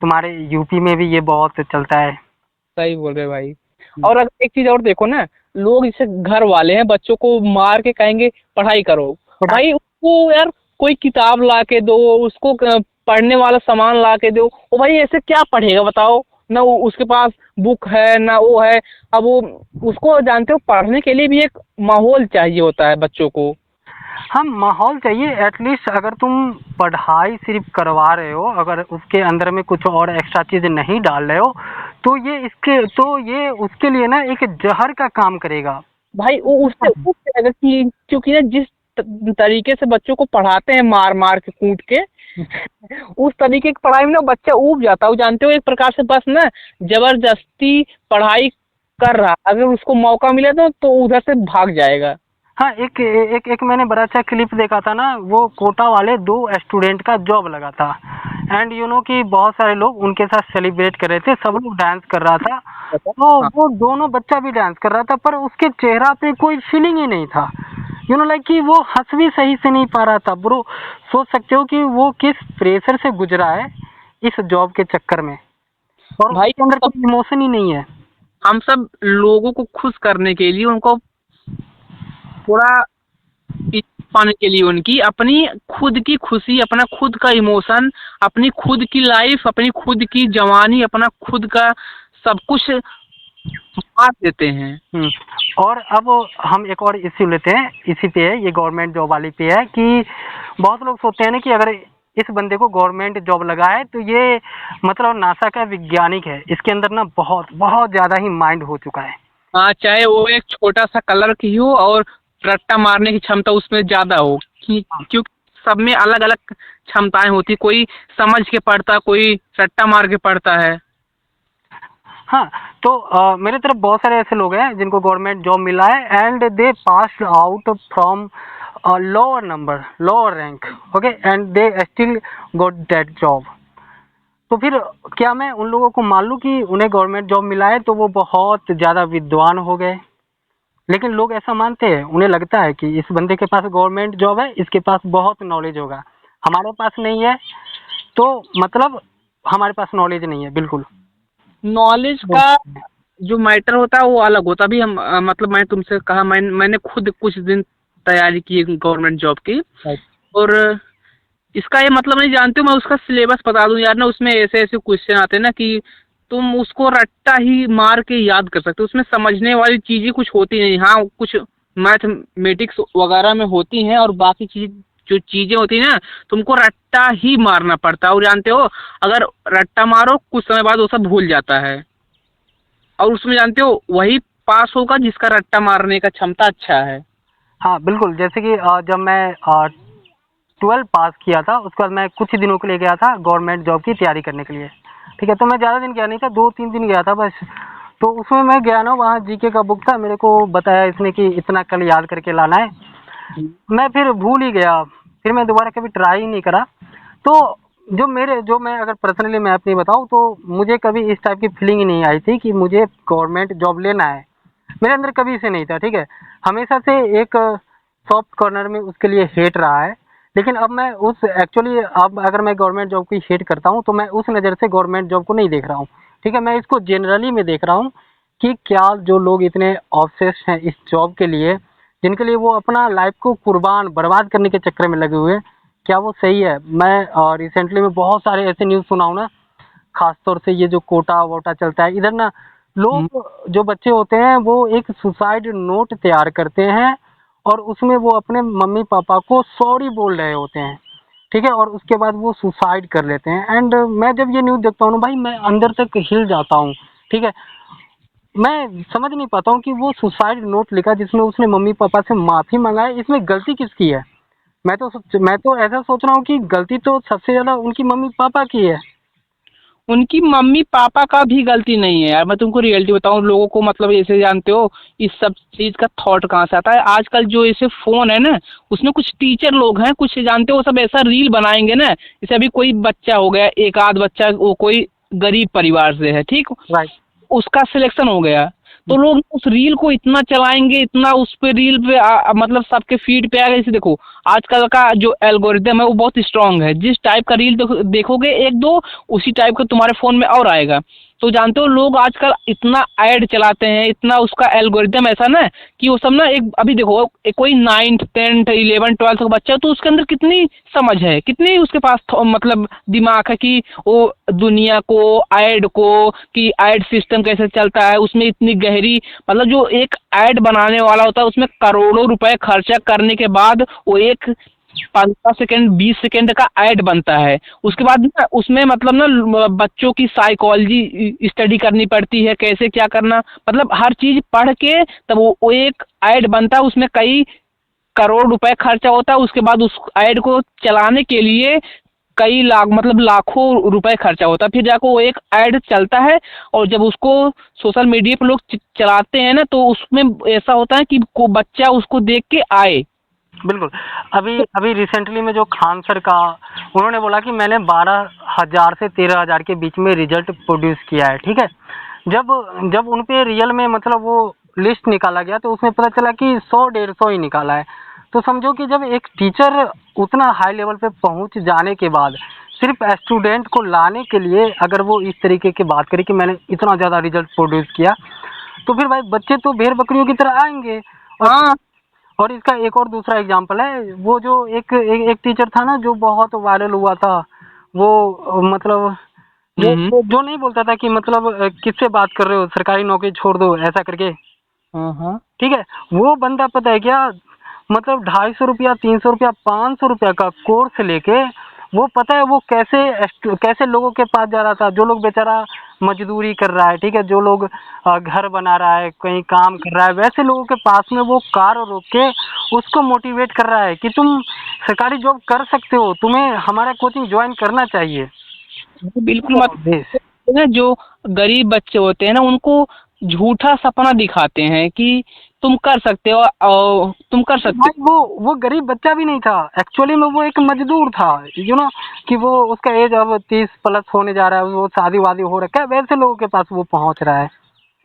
Speaker 1: तुम्हारे यूपी में भी ये बहुत चलता है।
Speaker 2: सही बोल रहे भाई। और अगर एक चीज और देखो ना, लोग जैसे घर वाले हैं बच्चों को मार के कहेंगे पढ़ाई करो, भाई उसको यार कोई किताब ला के दो, उसको पढ़ने वाला सामान ला के दो, वो भाई ऐसे क्या पढ़ेगा बताओ, ना उसके पास बुक है ना वो है। अब वो उसको जानते हो पढ़ने के लिए भी एक माहौल चाहिए होता है बच्चों को।
Speaker 1: हाँ, माहौल चाहिए एटलीस्ट। अगर तुम पढ़ाई सिर्फ करवा रहे हो, अगर उसके अंदर में कुछ और एक्स्ट्रा चीज़ नहीं डाल रहे हो, तो ये उसके लिए ना एक जहर का काम करेगा।
Speaker 2: भाई वो उससे उब जाएगा कि क्योंकि ना जिस तरीके से बच्चों को पढ़ाते हैं मार मार के कूट के उस तरीके की पढ़ाई में ना बच्चा ऊब जाता है। वो जानते हो एक प्रकार से बस ना जबरदस्ती पढ़ाई कर रहा, अगर उसको मौका मिले तो उधर से भाग जाएगा।
Speaker 1: हाँ, एक एक एक मैंने बड़ा अच्छा क्लिप देखा था ना, वो कोटा वाले 2 स्टूडेंट का जॉब लगा था, एंड यू नो कि बहुत सारे लोग उनके साथ सेलिब्रेट कर रहे थे, सब लोग डांस कर रहा था, तो
Speaker 2: हाँ।
Speaker 1: वो दोनों बच्चा भी डांस कर रहा था, पर उसके चेहरा पे कोई फीलिंग ही नहीं था। यू नो लाइक कि वो हंस भी सही से नहीं पा रहा था। ब्रो, सोच सकते हो कि वो किस प्रेशर से गुजरा है इस जॉब के चक्कर में, और
Speaker 2: भाई
Speaker 1: उसके अंदर कोई इमोशन ही नहीं है।
Speaker 2: हम सब लोगों को खुश करने के लिए उनको थोड़ा पाने के लिए उनकी अपनी खुद की खुशी, अपना खुद का इमोशन, अपनी खुद की लाइफ, अपनी खुद की जवानी, अपना खुद का सब कुछ मार देते हैं।
Speaker 1: और अब हम एक और इश्यू लेते हैं, इसी पे है, ये गवर्नमेंट जॉब वाली पे है कि बहुत लोग सोचते हैं ना कि अगर इस बंदे को गवर्नमेंट जॉब लगा है तो ये मतलब नासा का वैज्ञानिक है, इसके अंदर ना बहुत बहुत ज़्यादा ही माइंड हो चुका है।
Speaker 2: हाँ, चाहे वो एक छोटा सा कलर की हो और रट्टा मारने की क्षमता उसमें ज़्यादा हो, क्योंकि सब में अलग अलग क्षमताएं होती, कोई समझ के पढ़ता, कोई रट्टा मार के पढ़ता है।
Speaker 1: हाँ, तो मेरे तरफ बहुत सारे ऐसे लोग हैं जिनको गवर्नमेंट जॉब मिला है, and they passed out from lower number, lower rank, okay, and they still got that job. तो फिर क्या मैं उन लोगों को मान लूँ कि उन्हें गवर्नमेंट जॉब मिला है तो वो बहुत ज़्यादा विद्वान हो गए? लेकिन लोग ऐसा मानते हैं, उन्हें लगता है कि इस बंदे के पास गवर्नमेंट जॉब है, इसके पास बहुत नॉलेज होगा, हमारे पास नहीं है, तो मतलब हमारे पास नॉलेज नहीं है बिल्कुल।
Speaker 2: नॉलेज का जो मैटर होता है वो अलग होता है। अभी हम मतलब मैं तुमसे कहा, मैंने खुद कुछ दिन तैयारी की गवर्नमेंट जॉब की, और इसका ये मतलब नहीं जानते हो, मैं उसका सिलेबस बता दूं यार ना, उसमें ऐसे ऐसे क्वेश्चन आते हैं ना कि तुम उसको रट्टा ही मार के याद कर सकते हो, उसमें समझने वाली चीज़ें कुछ होती नहीं। हाँ, कुछ मैथमेटिक्स वगैरह में होती हैं, और बाकी चीज जो चीज़ें होती हैं ना, तुमको रट्टा ही मारना पड़ता है। और जानते हो अगर रट्टा मारो कुछ समय बाद वो सब भूल जाता है, और उसमें जानते हो वही पास होगा जिसका रट्टा मारने का क्षमता अच्छा है।
Speaker 1: हाँ बिल्कुल, जैसे कि जब मैं 12 पास किया था, उसके बाद मैं कुछ दिनों के लिए गया था गवर्नमेंट जॉब की तैयारी करने के लिए, ठीक है, तो मैं ज़्यादा दिन गया नहीं था, 2-3 दिन गया था बस। तो उसमें मैं गया ना, वहाँ जीके का बुक था, मेरे को बताया इसने कि इतना कल याद करके लाना है, मैं फिर भूल ही गया, फिर मैं दोबारा कभी ट्राई ही नहीं करा। तो जो मैं अगर पर्सनली मैं अपनी बताऊँ तो मुझे कभी इस टाइप की फीलिंग ही नहीं आई थी कि मुझे गवर्नमेंट जॉब लेना है, मेरे अंदर कभी से नहीं था, ठीक है, हमेशा से एक सॉफ्ट कॉर्नर में उसके लिए हेट रहा है। लेकिन अब मैं अब अगर मैं गवर्नमेंट जॉब की हेट करता हूँ तो मैं उस नज़र से गवर्नमेंट जॉब को नहीं देख रहा हूँ, ठीक है, मैं इसको जनरली में देख रहा हूँ कि क्या जो लोग इतने ऑब्सेस्ड हैं इस जॉब के लिए, जिनके लिए वो अपना लाइफ को कुर्बान बर्बाद करने के चक्कर में लगे हुए हैं, क्या वो सही है? मैं रिसेंटली में बहुत सारे ऐसे न्यूज़ सुना हूँ ना, खास तौर से ये जो कोटा वोटा चलता है इधर ना, लोग जो बच्चे होते हैं वो एक सुसाइड नोट तैयार करते हैं और उसमें वो अपने मम्मी पापा को सॉरी बोल रहे होते हैं, ठीक है, और उसके बाद वो सुसाइड कर लेते हैं। एंड मैं जब ये न्यूज़ देखता हूँ ना भाई, मैं अंदर तक हिल जाता हूँ, ठीक है, मैं समझ नहीं पाता हूँ कि वो सुसाइड नोट लिखा जिसमें उसने मम्मी पापा से माफ़ी मंगाई, इसमें गलती किसकी है? मैं तो ऐसा सोच रहा हूँ कि गलती तो सबसे ज़्यादा उनकी मम्मी पापा की है।
Speaker 2: उनकी मम्मी पापा का भी गलती नहीं है यार, मैं तुमको रियलिटी बताऊं, लोगों को मतलब ऐसे जानते हो इस सब चीज़ का थॉट कहाँ से आता है। आजकल जो ऐसे फ़ोन है ना, उसमें कुछ टीचर लोग हैं, कुछ जानते हो सब ऐसा रील बनाएंगे ना, जैसे अभी कोई बच्चा हो गया, एक आध बच्चा वो कोई गरीब परिवार से है, ठीक,
Speaker 1: राइट।
Speaker 2: उसका सिलेक्शन हो गया, तो लोग उस रील को इतना चलाएंगे, इतना उस पे रील पे मतलब सबके फीड पे आएगा। जैसे देखो आजकल का जो एल्गोरिदम है वो बहुत स्ट्रांग है, जिस टाइप का रील देखोगे एक दो, उसी टाइप का तुम्हारे फ़ोन में और आएगा। तो जानते हो लोग आजकल इतना ऐड चलाते हैं, इतना उसका एल्गोरिदम ऐसा ना कि वो सब ना, एक अभी देखो कोई 9th 10th 11th 12th का बच्चा है, तो उसके अंदर कितनी समझ है, कितनी उसके पास मतलब दिमाग है कि वो दुनिया को, ऐड को, कि ऐड सिस्टम कैसे चलता है, उसमें इतनी गहरी, मतलब जो एक ऐड बनाने वाला होता है उसमें करोड़ों रुपए खर्चा करने के बाद वो एक 15 सेकेंड 20 सेकेंड का ऐड बनता है। उसके बाद ना उसमें मतलब ना बच्चों की साइकोलॉजी स्टडी करनी पड़ती है, कैसे क्या करना, मतलब हर चीज पढ़ के तब वो एक ऐड बनता है, उसमें कई करोड़ रुपए खर्चा होता है। उसके बाद उस ऐड को चलाने के लिए कई लाख, मतलब लाखों रुपए खर्चा होता है, फिर जाकर वो एक ऐड चलता है। और जब उसको सोशल मीडिया पे लोग चलाते हैं ना, तो उसमें ऐसा होता है कि को बच्चा उसको देख के आए।
Speaker 1: बिल्कुल। अभी अभी रिसेंटली में जो खान सर का, उन्होंने बोला कि मैंने 12,000 से 13,000 के बीच में रिजल्ट प्रोड्यूस किया है, ठीक है। जब जब उन पे रियल में मतलब वो लिस्ट निकाला गया तो उसमें पता चला कि 100-150 ही निकाला है। तो समझो कि जब एक टीचर उतना हाई लेवल पे पहुंच जाने के बाद सिर्फ स्टूडेंट को लाने के लिए अगर वो इस तरीके की बात करे कि मैंने इतना ज़्यादा रिजल्ट प्रोड्यूस किया, तो फिर भाई बच्चे तो भेड़ बकरियों की तरह आएंगे।
Speaker 2: हाँ।
Speaker 1: और इसका एक और दूसरा एग्जांपल है, वो जो एक टीचर था ना जो बहुत वायरल हुआ था, वो मतलब जो नहीं बोलता था कि मतलब किससे बात कर रहे हो, सरकारी नौकरी छोड़ दो ऐसा करके,
Speaker 2: हाँ।
Speaker 1: ठीक है। वो बंदा पता है क्या, मतलब 250 रुपया 300 रुपया 500 रुपया का कोर्स लेके वो पता है वो कैसे लोगों के पास जा रहा था, जो लोग बेचारा मजदूरी कर रहा है, ठीक है, जो लोग घर बना रहा है, कहीं काम कर रहा है, वैसे लोगों के पास में वो कार रोक के उसको मोटिवेट कर रहा है कि तुम सरकारी जॉब कर सकते हो, तुम्हें हमारा कोचिंग ज्वाइन करना चाहिए।
Speaker 2: बिल्कुल, मतलब ना जो गरीब बच्चे होते हैं ना, उनको झूठा सपना दिखाते हैं कि तुम कर सकते हो, और तुम कर सकते
Speaker 1: भाई वो गरीब बच्चा भी नहीं था, एक्चुअली में वो एक मजदूर था, कि वो उसका एज अब 30+ होने जा रहा है, वो शादी वादी हो रखा है, वैसे लोगों के पास वो पहुंच रहा है।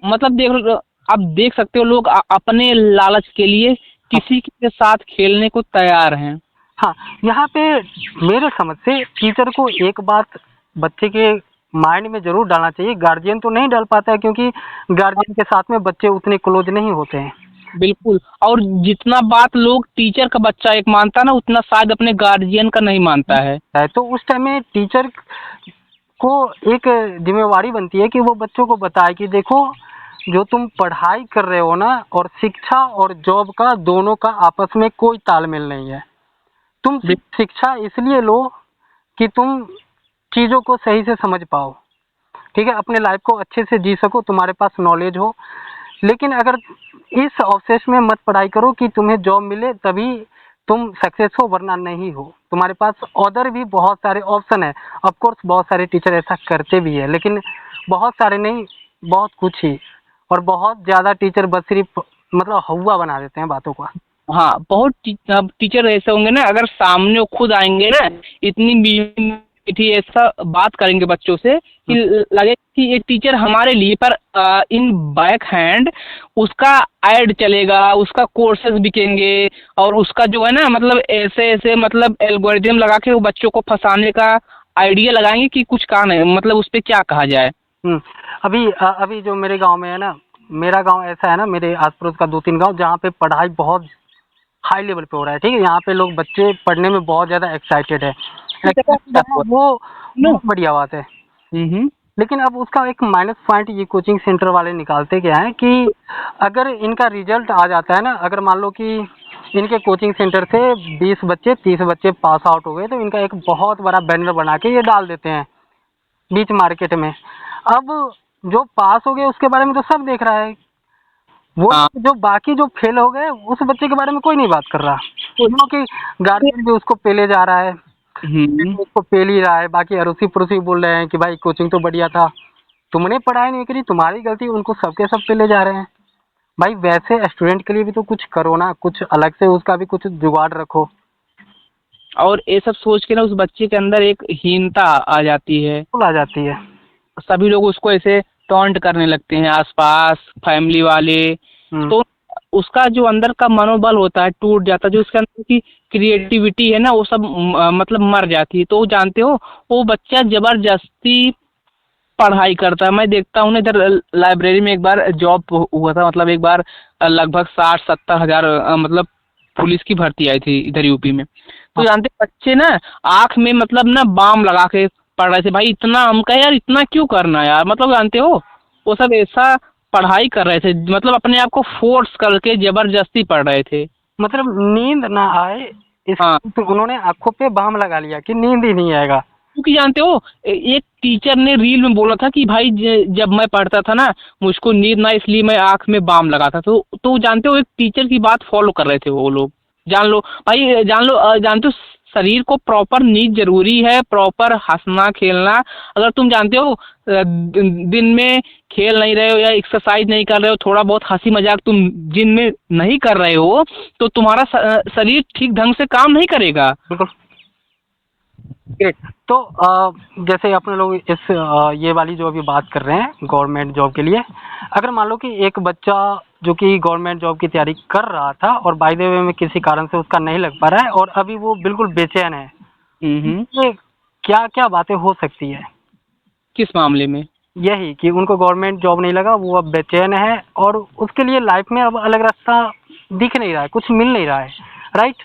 Speaker 2: मतलब आप देख सकते हो लोग अपने लालच के लिए किसी के साथ खेलने को तैयार हैं।
Speaker 1: हाँ, यहाँ पे मेरे समझ से टीचर को एक बात बच्चे के माइंड में जरूर डालना चाहिए, गार्जियन तो नहीं डाल पाता है क्योंकि गार्जियन के साथ में बच्चे उतने क्लोज नहीं होते हैं।
Speaker 2: बिल्कुल, और जितना बात लोग टीचर का बच्चा एक मानता ना, उतना शायद अपने गार्जियन का नहीं मानता है।
Speaker 1: तो उस टाइम में टीचर को एक जिम्मेवारी बनती है कि वो बच्चों को बताए कि देखो, जो तुम पढ़ाई कर रहे हो ना, और शिक्षा और जॉब का दोनों का आपस में कोई तालमेल नहीं है। तुम शिक्षा इसलिए लो कि तुम चीज़ों को सही से समझ पाओ, ठीक है, अपने लाइफ को अच्छे से जी सको, तुम्हारे पास नॉलेज हो। लेकिन अगर इस ऑब्सेस में मत पढ़ाई करो कि तुम्हें जॉब मिले तभी तुम सक्सेस हो, वरना नहीं हो। तुम्हारे पास अदर भी बहुत सारे ऑप्शन है। ऑफ कोर्स बहुत सारे टीचर ऐसा करते भी है, लेकिन बहुत सारे नहीं, बहुत कुछ ही। और बहुत ज़्यादा टीचर बस सिर्फ मतलब हवा बना देते हैं बातों का।
Speaker 2: हाँ, बहुत टीचर ऐसे होंगे ना, अगर सामने वो खुद आएंगे ना, इतनी मीठी ऐसा बात करेंगे बच्चों से कि लगे कि एक टीचर हमारे लिए, पर इन बैक हैंड उसका ऐड चलेगा, उसका कोर्सेज बिकेंगे, और उसका जो है ना, मतलब ऐसे ऐसे मतलब एल्गोरिदम लगा के वो बच्चों को फंसाने का आइडिया लगाएंगे कि कुछ कहा नहीं, मतलब उस पर क्या कहा जाए।
Speaker 1: अभी जो मेरे गांव में है ना, मेरा गांव ऐसा है ना, मेरे आस पड़ोस का 2-3 गांव जहाँ पे पढ़ाई बहुत हाई लेवल पे हो रहा है, ठीक है, यहाँ पे लोग बच्चे पढ़ने में बहुत ज़्यादा एक्साइटेड है, वो बढ़िया बात है। लेकिन अब उसका एक माइनस पॉइंट ये कोचिंग सेंटर वाले निकालते क्या है कि अगर इनका रिजल्ट आ जाता है ना, अगर मान लो कि इनके कोचिंग सेंटर से 20 बच्चे 30 बच्चे पास आउट हो गए, तो इनका एक बहुत बड़ा बैनर बना के ये डाल देते हैं बीच मार्केट में। अब जो पास हो गए उसके बारे में तो सब देख रहा है, वो जो बाकी जो फेल हो गए उस बच्चे के बारे में कोई नहीं बात कर रहा, क्योंकि गार्जियन भी उसको पेले जा रहा है, उसको पेल ही रहा है, बाकी अड़ोसी पड़ोसी बोल रहे हैं कि भाई कोचिंग तो बढ़िया था, तुमने पढ़ाई नहीं करी, तुम्हारी गलती, उनको सबके सब पेले जा रहे हैं। भाई वैसे स्टूडेंट के लिए भी तो कुछ करो ना, कुछ अलग से उसका भी कुछ जुगाड़ रखो।
Speaker 2: और ये सब सोच के ना उस बच्चे के अंदर एक हीनता आ जाती है,
Speaker 1: आ जाती है।
Speaker 2: सभी लोग उसको ऐसे टॉन्ट करने लगते हैं, आसपास फैमिली वाले, तो उसका जो अंदर का मनोबल होता है टूट जाता है, जो उसके अंदर की क्रिएटिविटी है ना, वो सब मतलब मर जाती है। तो जानते हो, वो बच्चा जबरदस्ती पढ़ाई करता है। मैं देखता हूँ ना इधर लाइब्रेरी में एक बार जॉब हुआ था, मतलब एक बार लगभग 60-70 हज़ार मतलब पुलिस की भर्ती आई थी इधर यूपी में। तो
Speaker 1: हाँ।
Speaker 2: जानते बच्चे ना आँख में मतलब ना बाम लगा के पढ़ रहे थे भाई। इतना हम कहे यार इतना क्यों करना यार, मतलब जानते हो वो सब ऐसा पढ़ाई कर रहे थे, मतलब अपने आप को फोर्स करके जबरदस्ती पढ़ रहे थे।
Speaker 1: मतलब नींद ना आए इस
Speaker 2: हाँ,
Speaker 1: तो उन्होंने आंखों पे बाम लगा लिया कि नींद ही नहीं आएगा।
Speaker 2: क्योंकि जानते हो एक टीचर ने रील में बोला था कि भाई जब मैं पढ़ता था ना मुझको नींद ना इसलिए मैं आँख में बाम लगा था। तो जानते हो एक टीचर की बात फॉलो कर रहे थे वो लोग। जान लो भाई, जान लो जानते हो शरीर को प्रॉपर नींद जरूरी है, प्रॉपर हंसना खेलना। अगर तुम जानते हो दिन में खेल नहीं रहे हो या एक्सरसाइज नहीं कर रहे हो, थोड़ा बहुत हंसी मजाक तुम जिन में नहीं कर रहे हो, तो तुम्हारा शरीर ठीक ढंग से काम नहीं करेगा।
Speaker 1: बिल्कुल। ग्रेट। तो जैसे अपने लोग इस ये वाली जो अभी बात कर रहे हैं गवर्नमेंट जॉब के लिए, अगर मान लो कि एक बच्चा जो कि गवर्नमेंट जॉब की तैयारी कर रहा था और बाय द वे में किसी कारण से उसका नहीं लग पा रहा है और अभी वो बिल्कुल बेचैन है,
Speaker 2: हम्म।
Speaker 1: ये क्या क्या बातें हो सकती है?
Speaker 2: किस मामले में?
Speaker 1: यही कि उनको गवर्नमेंट जॉब नहीं लगा, वो अब बेचैन है और उसके लिए लाइफ में अब अलग रास्ता दिख नहीं रहा है, कुछ मिल नहीं रहा है, राइट?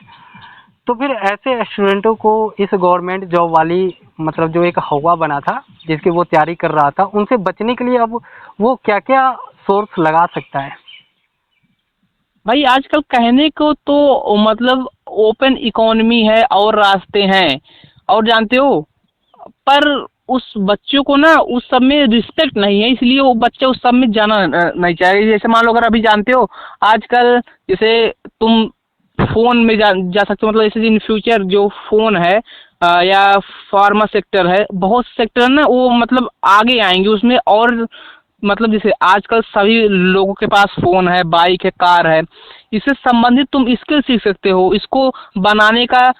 Speaker 1: तो फिर ऐसे स्टूडेंटों को इस गवर्नमेंट जॉब वाली मतलब जो एक हवा बना था जिसकी वो तैयारी कर रहा था, उनसे बचने के लिए अब वो क्या क्या सोर्स लगा सकता है?
Speaker 2: भाई आजकल कहने को तो मतलब ओपन इकोनॉमी है और रास्ते हैं, और जानते हो पर उस बच्चों को ना उस सब में रिस्पेक्ट नहीं है, इसलिए वो बच्चे उस सब में जाना नहीं चाहे। जैसे मान लो अगर अभी जानते हो आजकल जैसे तुम फोन में जा सकते हो, मतलब जैसे इन फ्यूचर जो फोन है या फार्मा सेक्टर है, बहुत सेक्टर है ना वो मतलब आगे आएंगे उसमें। और मतलब जैसे आजकल सभी लोगों के पास फोन है, बाइक है, कार है, इससे संबंधित तुम स्किल सीख सकते हो, इसको बनाने का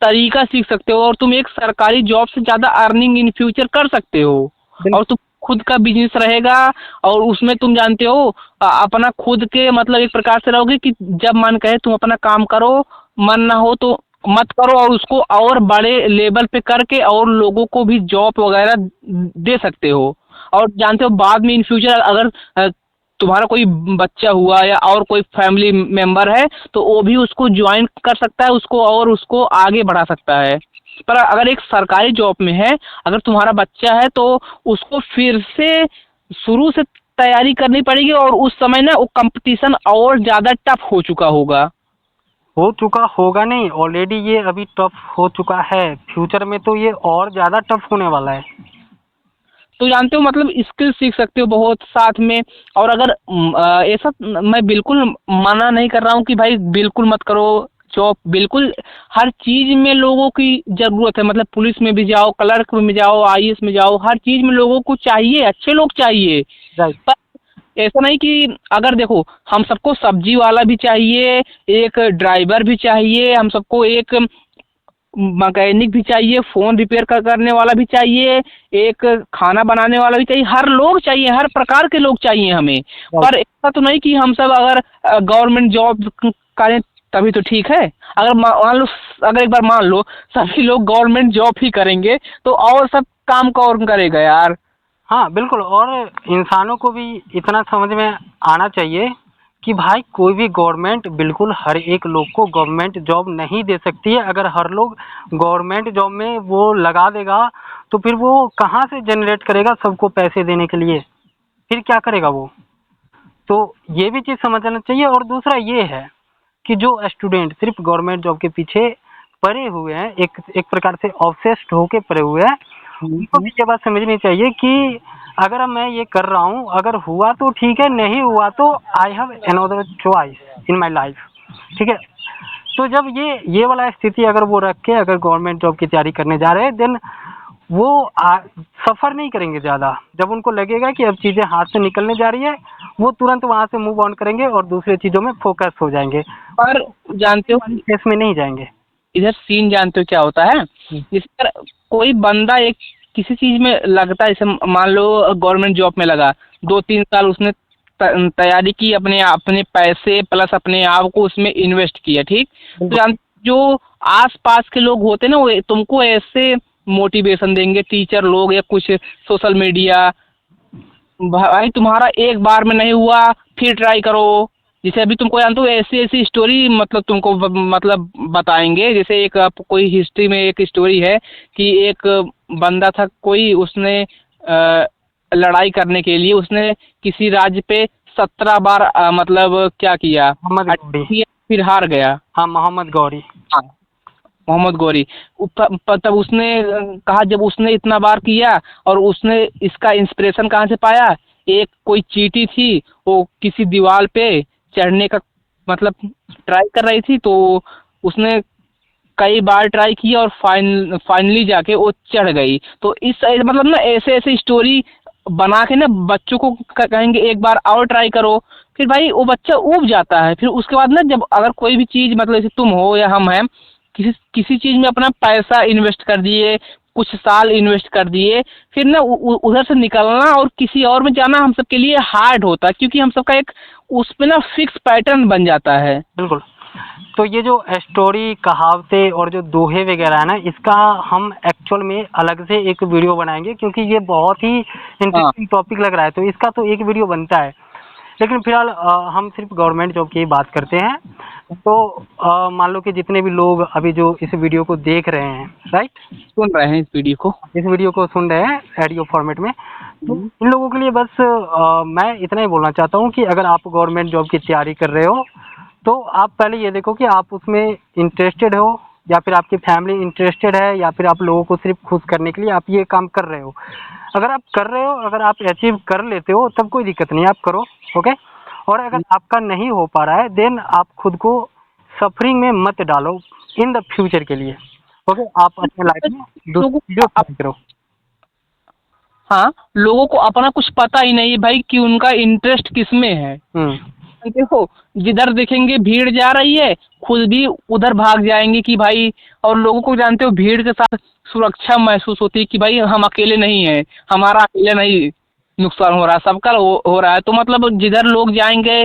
Speaker 2: तरीका सीख सकते हो, और तुम एक सरकारी जॉब से ज़्यादा अर्निंग इन फ्यूचर कर सकते हो। और तुम खुद का बिजनेस रहेगा और उसमें तुम जानते हो अपना खुद के मतलब एक प्रकार से रहोगे कि जब मन कहे तुम अपना काम करो, मन ना हो तो मत करो, और उसको और बड़े लेवल पे करके और लोगों को भी जॉब वगैरह दे सकते हो। और जानते हो बाद में इन फ्यूचर अगर तुम्हारा कोई बच्चा हुआ या और कोई फैमिली मेंबर है तो वो भी उसको ज्वाइन कर सकता है, उसको और उसको आगे बढ़ा सकता है। पर अगर एक सरकारी जॉब में है, अगर तुम्हारा बच्चा है तो उसको फिर से शुरू से तैयारी करनी पड़ेगी, और उस समय ना वो कंपटीशन और ज़्यादा टफ हो चुका होगा।
Speaker 1: हो चुका होगा नहीं, ऑलरेडी ये अभी टफ हो चुका है, फ्यूचर में तो ये और ज़्यादा टफ होने वाला है।
Speaker 2: तो जानते हो मतलब स्किल सीख सकते हो बहुत साथ में। और अगर ऐसा मैं बिल्कुल मना नहीं कर रहा हूँ कि भाई बिल्कुल मत करो जॉब, बिल्कुल हर चीज में लोगों की जरूरत है, मतलब पुलिस में भी जाओ, क्लर्क में जाओ, आईएएस में जाओ, हर चीज में लोगों को चाहिए, अच्छे लोग चाहिए।
Speaker 1: राइट।
Speaker 2: पर ऐसा नहीं कि अगर देखो हम सबको सब्जी वाला भी चाहिए, एक ड्राइवर भी चाहिए, हम सबको एक मैकेनिक भी चाहिए, फोन रिपेयर करने वाला भी चाहिए, एक खाना बनाने वाला भी चाहिए, हर लोग चाहिए, हर प्रकार के लोग चाहिए हमें।
Speaker 1: राइट।
Speaker 2: पर ऐसा तो नहीं कि हम सब अगर गवर्नमेंट जॉब करें तभी तो ठीक है। अगर मान लो, अगर एक बार मान लो सभी लोग गवर्नमेंट जॉब ही करेंगे तो और सब काम कौन करेगा यार।
Speaker 1: हाँ बिल्कुल, और इंसानों को भी इतना समझ में आना चाहिए कि भाई कोई भी गवर्नमेंट बिल्कुल हर एक लोग को गवर्नमेंट जॉब नहीं दे सकती है। अगर हर लोग गवर्नमेंट जॉब में वो लगा देगा तो फिर वो कहाँ से जनरेट करेगा सबको पैसे देने के लिए, फिर क्या करेगा वो? तो ये भी चीज़ समझना चाहिए। और दूसरा ये है कि जो स्टूडेंट सिर्फ गवर्नमेंट जॉब के पीछे पड़े हुए हैं, एक एक प्रकार से ऑब्सेस्ड होके पड़े हुए हैं, उनको भी ये बात समझनी चाहिए कि अगर मैं ये कर रहा हूँ, अगर हुआ तो ठीक है, नहीं हुआ तो I have another choice in my life. ठीक है? तो जब ये वाला स्थिति अगर वो रख के अगर गवर्नमेंट जॉब की तैयारी करने जा रहे हैं, देन वो सफ़र नहीं करेंगे ज़्यादा। जब उनको लगेगा कि अब चीज़ें हाथ से निकलने जा रही है, वो तुरंत वहाँ से मूव ऑन करेंगे और दूसरे चीज़ों में फोकस हो जाएंगे,
Speaker 2: पर जानते हो
Speaker 1: केस में नहीं जाएंगे।
Speaker 2: इधर सीन जानते हो क्या होता है, जिस पर कोई बंदा एक किसी चीज में लगता है, जैसे मान लो गवर्नमेंट जॉब में लगा, 2-3 साल उसने तैयारी की, अपने अपने पैसे प्लस अपने आप को उसमें इन्वेस्ट किया, ठीक। तो जो आस पास के लोग होते हैं ना वो तुमको ऐसे मोटिवेशन देंगे टीचर लोग या कुछ सोशल मीडिया। भाई तुम्हारा एक बार में नहीं हुआ, फिर ट्राई करो। जैसे अभी तुमको जानते हो ऐसी ऐसी स्टोरी मतलब तुमको मतलब बताएंगे। जैसे एक कोई हिस्ट्री में एक स्टोरी है कि एक बंदा था कोई, उसने लड़ाई करने के लिए उसने किसी राज्य पे 17 बार मतलब क्या किया,
Speaker 1: मोहम्मद गौरी।
Speaker 2: अटैक किया, फिर हार गया।
Speaker 1: हाँ, मोहम्मद गौरी।
Speaker 2: हाँ, मोहम्मद गौरी। तब उसने कहा, जब उसने इतना बार किया और उसने इसका इंस्पिरेशन कहाँ से पाया, एक कोई चींटी थी, वो किसी दीवार पे चढ़ने का मतलब ट्राई कर रही थी, तो उसने कई बार ट्राई किया और फाइनली जाके वो चढ़ गई। तो इस मतलब ना ऐसे ऐसे स्टोरी बना के ना बच्चों को कहेंगे एक बार और ट्राई करो, फिर भाई वो बच्चा ऊब जाता है। फिर उसके बाद ना जब अगर कोई भी चीज़ मतलब जैसे तुम हो या हम हैं, किसी किसी चीज़ में अपना पैसा इन्वेस्ट कर दिए, कुछ साल इन्वेस्ट कर दिए, फिर ना उधर से निकलना और किसी और में जाना हम सबके लिए हार्ड होता है, क्योंकि हम सबका एक उस पे ना फिक्स पैटर्न बन जाता है।
Speaker 1: बिल्कुल। तो ये जो स्टोरी, कहावतें और जो दोहे वगैरह है ना, इसका हम एक्चुअल में अलग से एक वीडियो बनाएंगे, क्योंकि ये बहुत ही
Speaker 2: हाँ,
Speaker 1: इंटरेस्टिंग टॉपिक लग रहा है, तो इसका तो एक वीडियो बनता है। लेकिन फिलहाल हम सिर्फ गवर्नमेंट जॉब की ही बात करते हैं। तो मान लो कि जितने भी लोग अभी जो इस वीडियो को देख रहे हैं, राइट,
Speaker 2: सुन रहे हैं इस वीडियो को।
Speaker 1: इस वीडियो को सुन रहे हैं ऑडियो फॉर्मेट में, तो इन लोगों के लिए बस मैं इतना ही बोलना चाहता हूँ कि अगर आप गवर्नमेंट जॉब की तैयारी कर रहे हो, तो आप पहले ये देखो कि आप उसमें इंटरेस्टेड हो, या फिर आपकी फैमिली इंटरेस्टेड है, या फिर आप लोगों को सिर्फ खुश करने के लिए आप ये काम कर रहे हो। अगर आप कर रहे हो, अगर आप अचीव कर लेते हो, तब कोई दिक्कत नहीं, आप करो, ओके। और अगर आपका नहीं हो पा रहा है, देन आप खुद को सफरिंग में मत डालो इन द फ्यूचर के लिए, ओके। आप अपने लाइफ में
Speaker 2: लोगों
Speaker 1: दूसरी चीज़ों
Speaker 2: को
Speaker 1: ट्राई करो।
Speaker 2: हाँ, लोगों को अपना कुछ पता ही नहीं है भाई कि उनका इंटरेस्ट किस में है। देखो, जिधर देखेंगे भीड़ जा रही है, खुद भी उधर भाग जाएंगे कि भाई। और लोगों को जानते हो भीड़ के साथ सुरक्षा महसूस होती है कि भाई हम अकेले नहीं हैं, हमारा अकेले नहीं नुकसान हो रहा है, सबका हो रहा है। तो मतलब जिधर लोग जाएंगे,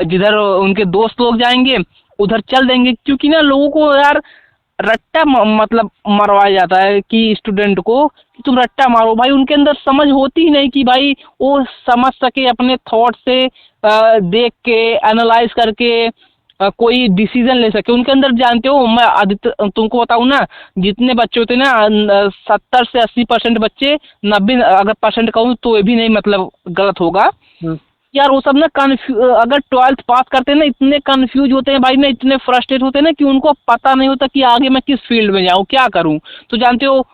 Speaker 2: जिधर उनके दोस्त लोग जाएंगे, उधर चल देंगे। क्योंकि ना लोगों को यार रट्टा मतलब मरवाया जाता है कि स्टूडेंट को कि तुम रट्टा मारो। भाई उनके अंदर समझ होती ही नहीं कि भाई वो समझ सके अपने थॉट से, देख के एनालाइज करके कोई डिसीजन ले सके। उनके अंदर जानते हो, मैं आदित्य तुमको बताऊं ना, जितने बच्चे होते हैं ना 70 से 80% बच्चे, 90 अगर परसेंट कहूँ तो ये भी नहीं मतलब गलत होगा यार, वो सब ना अगर 12th पास करते हैं ना, इतने कंफ्यूज होते हैं भाई ना, इतने फ्रस्ट्रेट होते हैं ना कि उनको पता नहीं होता कि आगे मैं किस फील्ड में जाऊँ, क्या करूँ। तो जानते हो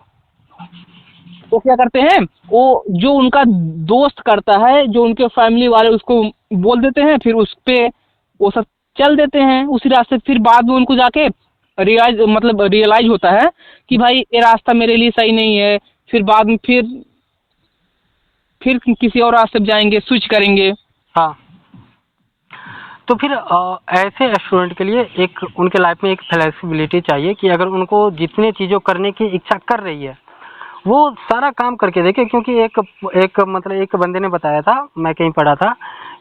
Speaker 2: वो क्या करते हैं, वो जो उनका दोस्त करता है, जो उनके फैमिली वाले उसको बोल देते हैं, फिर उस पे वो सब चल देते हैं उसी रास्ते। फिर बाद में उनको जाके रियलाइज होता है कि भाई ये रास्ता मेरे लिए सही नहीं है। फिर बाद में फिर किसी और रास्ते पे जाएंगे, स्विच करेंगे।
Speaker 1: हाँ, तो फिर ऐसे स्टूडेंट के लिए एक उनके लाइफ में एक फ्लेक्सिबिलिटी चाहिए कि अगर उनको जितने चीज़ों करने की इच्छा कर रही है, वो सारा काम करके देखे। क्योंकि एक बंदे ने बताया था, मैं कहीं पढ़ा था,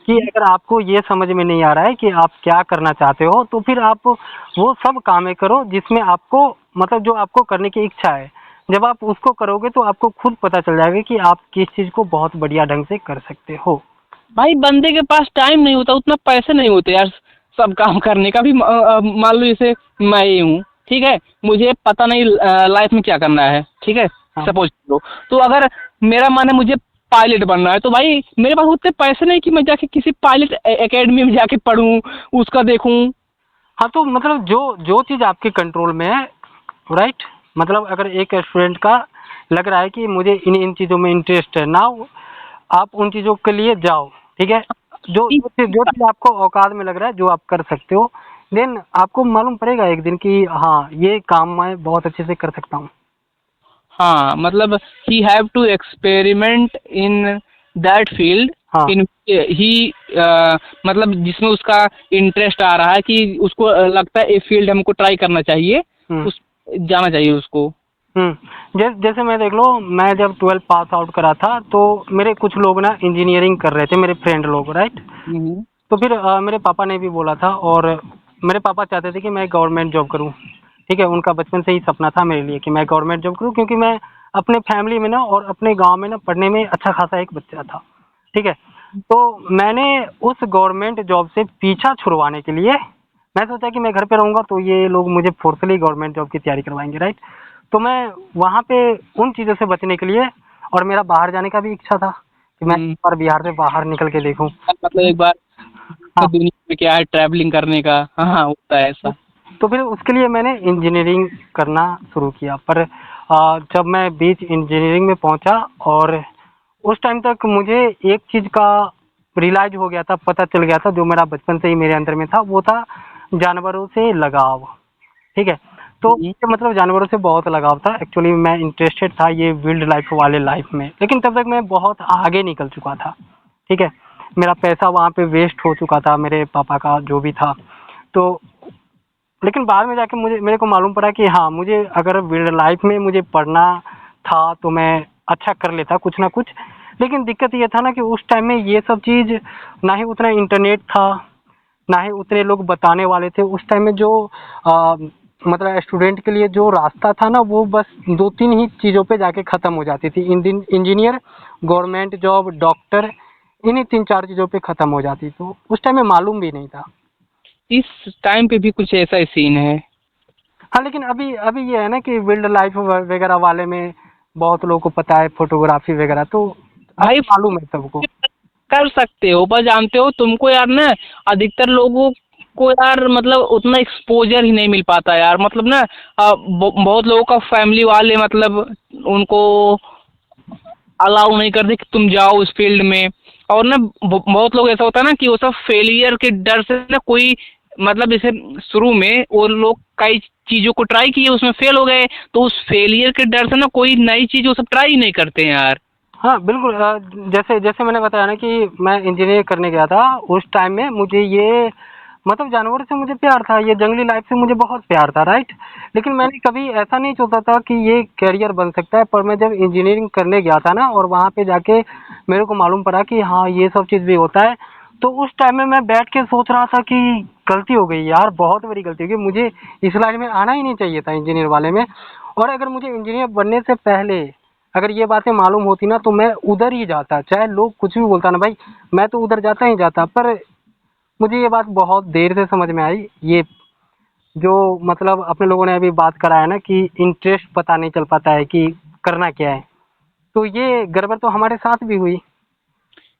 Speaker 1: कि अगर आपको ये समझ में नहीं आ रहा है कि आप क्या करना चाहते हो, तो फिर आप वो सब कामें करो जिसमें आपको मतलब जो आपको करने की इच्छा है। जब आप उसको करोगे तो आपको खुद पता चल जाएगा कि आप किस चीज़ को बहुत बढ़िया ढंग से कर सकते हो।
Speaker 2: भाई बंदे के पास टाइम नहीं होता, उतना पैसे नहीं होते यार सब काम करने का भी। मान लो जैसे मैं ही हूँ, ठीक है, मुझे पता नहीं लाइफ में क्या करना है, ठीक है,
Speaker 1: हाँ।
Speaker 2: सपोज करो। तो अगर मेरा मन है मुझे पायलट बनना है, तो भाई मेरे पास उतने पैसे नहीं कि मैं जाके किसी पायलट एकेडमी में जाके पढ़ूँ, उसका देखूँ।
Speaker 1: हाँ, तो मतलब जो जो चीज़ आपके कंट्रोल में है, राइट, मतलब अगर एक स्टूडेंट का लग रहा है कि मुझे इन इन चीज़ों में इंटरेस्ट है ना, आप उन चीज़ों के लिए जाओ, ठीक है। जो चीज़ आपको औकात में लग रहा है, जो आप कर सकते हो, देन आपको मालूम पड़ेगा एक दिन कि हाँ, ये काम मैं बहुत अच्छे से कर सकता हूँ।
Speaker 2: हाँ, मतलब he have to experiment in that field
Speaker 1: हाँ।
Speaker 2: इन ही मतलब जिसमें उसका इंटरेस्ट आ रहा है, कि उसको लगता है ये फील्ड हमको ट्राई करना चाहिए, उस जाना चाहिए उसको।
Speaker 1: जैसे मैं देख लो, मैं जब 12 पास आउट करा था, तो मेरे कुछ लोग ना इंजीनियरिंग कर रहे थे, मेरे फ्रेंड लोग, राइट। तो फिर मेरे पापा ने भी बोला था, और मेरे पापा चाहते थे कि मैं गवर्नमेंट जॉब करूं। ठीक है, उनका बचपन से ही सपना था मेरे लिए कि मैं गवर्नमेंट जॉब करूँ, क्योंकि मैं अपने फैमिली में ना और अपने गांव में ना पढ़ने में अच्छा खासा एक बच्चा था। ठीक है, तो मैंने उस गवर्नमेंट जॉब से पीछा छुड़वाने के लिए मैं सोचा कि मैं घर पे रहूँगा तो ये लोग मुझे फोर्सली गवर्नमेंट जॉब की तैयारी करवाएंगे, राइट। तो मैं वहाँ पे उन चीज़ों से बचने के लिए, और मेरा बाहर जाने का भी इच्छा था कि मैं एक बार बिहार से बाहर निकल के देखूँ।
Speaker 2: मतलब एक बार
Speaker 1: हाँ,
Speaker 2: दुनिया में क्या है ट्रैवलिंग करने का। हाँ हाँ, होता है ऐसा।
Speaker 1: तो फिर उसके लिए मैंने इंजीनियरिंग करना शुरू किया। पर जब मैं बीच इंजीनियरिंग में पहुंचा, और उस टाइम तक मुझे एक चीज़ का रियलाइज हो गया था, पता चल गया था, जो मेरा बचपन से ही मेरे अंदर में था, वो था जानवरों से लगाव। ठीक है, तो मुझे मतलब जानवरों से बहुत लगाव था। एक्चुअली मैं इंटरेस्टेड था ये वाइल्ड लाइफ वाले लाइफ में, लेकिन तब तक मैं बहुत आगे निकल चुका था। ठीक है, मेरा पैसा वहाँ पे वेस्ट हो चुका था, मेरे पापा का जो भी था। तो लेकिन बाद में जाके मेरे को मालूम पड़ा कि हाँ, मुझे अगर वाइल्ड लाइफ में मुझे पढ़ना था तो मैं अच्छा कर लेता कुछ ना कुछ। लेकिन दिक्कत ये था ना कि उस टाइम में ये सब चीज़, ना ही उतना इंटरनेट था, ना ही उतने लोग बताने वाले थे। उस टाइम में जो आ, मतलब स्टूडेंट के लिए जो रास्ता था ना, वो बस 2-3 ही चीज़ों पे जाके ख़त्म हो जाती थी। इंजीनियर, गवर्नमेंट जॉब, डॉक्टर, इन्हीं 3-4 चीज़ों पे ख़त्म हो जाती। तो उस टाइम में मालूम भी नहीं था।
Speaker 2: इस टाइम पे भी कुछ ऐसा ही सीन है।
Speaker 1: हाँ, लेकिन अभी अभी ये है ना कि वाइल्ड लाइफ वगैरह वाले में बहुत लोगों को पता है, फोटोग्राफी वगैरह, तो अब
Speaker 2: भाई
Speaker 1: मालूम है सबको।
Speaker 2: कर सकते हो, पर जानते हो तुमको यार ना, अधिकतर लोगों को यार मतलब उतना एक्सपोजर ही नहीं मिल पाता यार। मतलब ना बहुत लोगों का फैमिली वाले मतलब उनको अलाउ नहीं करते कि तुम जाओ उस फील्ड में। और ना बहुत लोग ऐसा होता है ना कि वो सब फेलियर के डर से ना कोई मतलब जैसे शुरू में वो लोग कई चीज़ों को ट्राई किए, उसमें फेल हो गए, तो उस फेलियर के डर से ना कोई नई चीज़ वो सब ट्राई ही नहीं करते हैं यार।
Speaker 1: हाँ बिल्कुल, जैसे जैसे मैंने बताया ना कि मैं इंजीनियर करने गया था, उस टाइम में मुझे ये मतलब जानवरों से मुझे प्यार था, ये जंगली लाइफ से मुझे बहुत प्यार था, राइट। लेकिन मैंने कभी ऐसा नहीं सोचा था कि ये करियर बन सकता है। पर मैं जब इंजीनियरिंग करने गया था ना, और वहाँ पे जाके मेरे को मालूम पड़ा कि हाँ, ये सब चीज़ भी होता है। तो उस टाइम में मैं बैठ के सोच रहा था कि गलती हो गई यार, बहुत बड़ी गलती हो गई, मुझे इस लाइन में आना ही नहीं चाहिए था, इंजीनियर वाले में। और अगर मुझे इंजीनियर बनने से पहले अगर ये बातें मालूम होती ना, तो मैं उधर ही जाता, चाहे लोग कुछ भी बोलता ना भाई, मैं तो उधर जाता ही जाता। पर मुझे ये बात बहुत देर से समझ में आई, ये जो मतलब अपने लोगों ने अभी बात करा है ना कि इंटरेस्ट पता नहीं चल पाता है कि करना क्या है, तो ये गड़बड़ तो हमारे साथ भी हुई।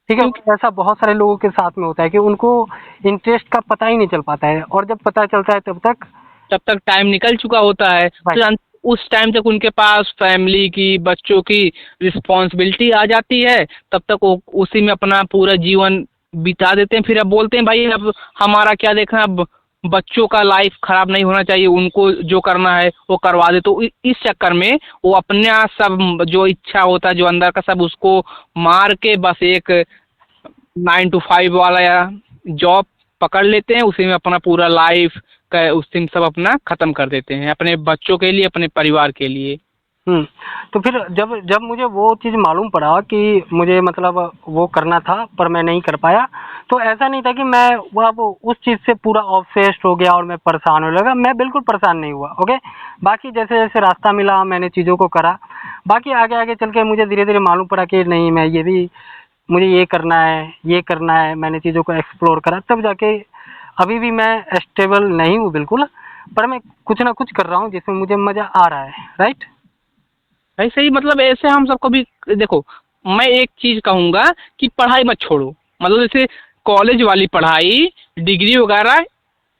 Speaker 1: ठीक है,
Speaker 2: क्योंकि
Speaker 1: और ऐसा बहुत सारे लोगों के साथ में होता है कि उनको इंटरेस्ट का पता ही नहीं चल पाता है, और जब पता चलता है
Speaker 2: तब तक टाइम निकल चुका होता है, तो
Speaker 1: भाई,
Speaker 2: उस टाइम तक उनके पास फैमिली की, बच्चों की रिस्पॉन्सिबिलिटी आ जाती है। तब तक वो उसी में अपना पूरा जीवन बिता देते हैं। फिर अब बोलते हैं भाई अब हमारा क्या देखना, अब बच्चों का लाइफ खराब नहीं होना चाहिए, उनको जो करना है वो करवा दे। तो इस चक्कर में वो अपना सब जो इच्छा होता है, जो अंदर का सब, उसको मार के बस एक 9 to 5 वाला या जॉब पकड़ लेते हैं, उसी में अपना पूरा लाइफ का उसी में सब अपना खत्म कर देते हैं, अपने बच्चों के लिए, अपने परिवार के लिए।
Speaker 1: तो फिर जब जब मुझे वो चीज़ मालूम पड़ा कि मुझे मतलब वो करना था पर मैं नहीं कर पाया, तो ऐसा नहीं था कि मैं वो उस चीज़ से पूरा ऑब्सेस्ड हो गया और मैं परेशान होने लगा। मैं बिल्कुल परेशान नहीं हुआ, ओके। बाकी जैसे जैसे रास्ता मिला मैंने चीज़ों को करा। बाकी आगे आगे चल के मुझे धीरे धीरे मालूम पड़ा कि नहीं, मैं ये भी, मुझे ये करना है, ये करना है। मैंने चीज़ों को एक्सप्लोर करा, तब जाके अभी भी मैं स्टेबल नहीं हूँ बिल्कुल, पर मैं कुछ ना कुछ कर रहा हूँ जिसमें मुझे मज़ा आ रहा है, राइट।
Speaker 2: ऐसे ही मतलब ऐसे हम सबको भी देखो, मैं एक चीज़ कहूँगा कि पढ़ाई मत छोड़ो। मतलब जैसे कॉलेज वाली पढ़ाई, डिग्री वगैरह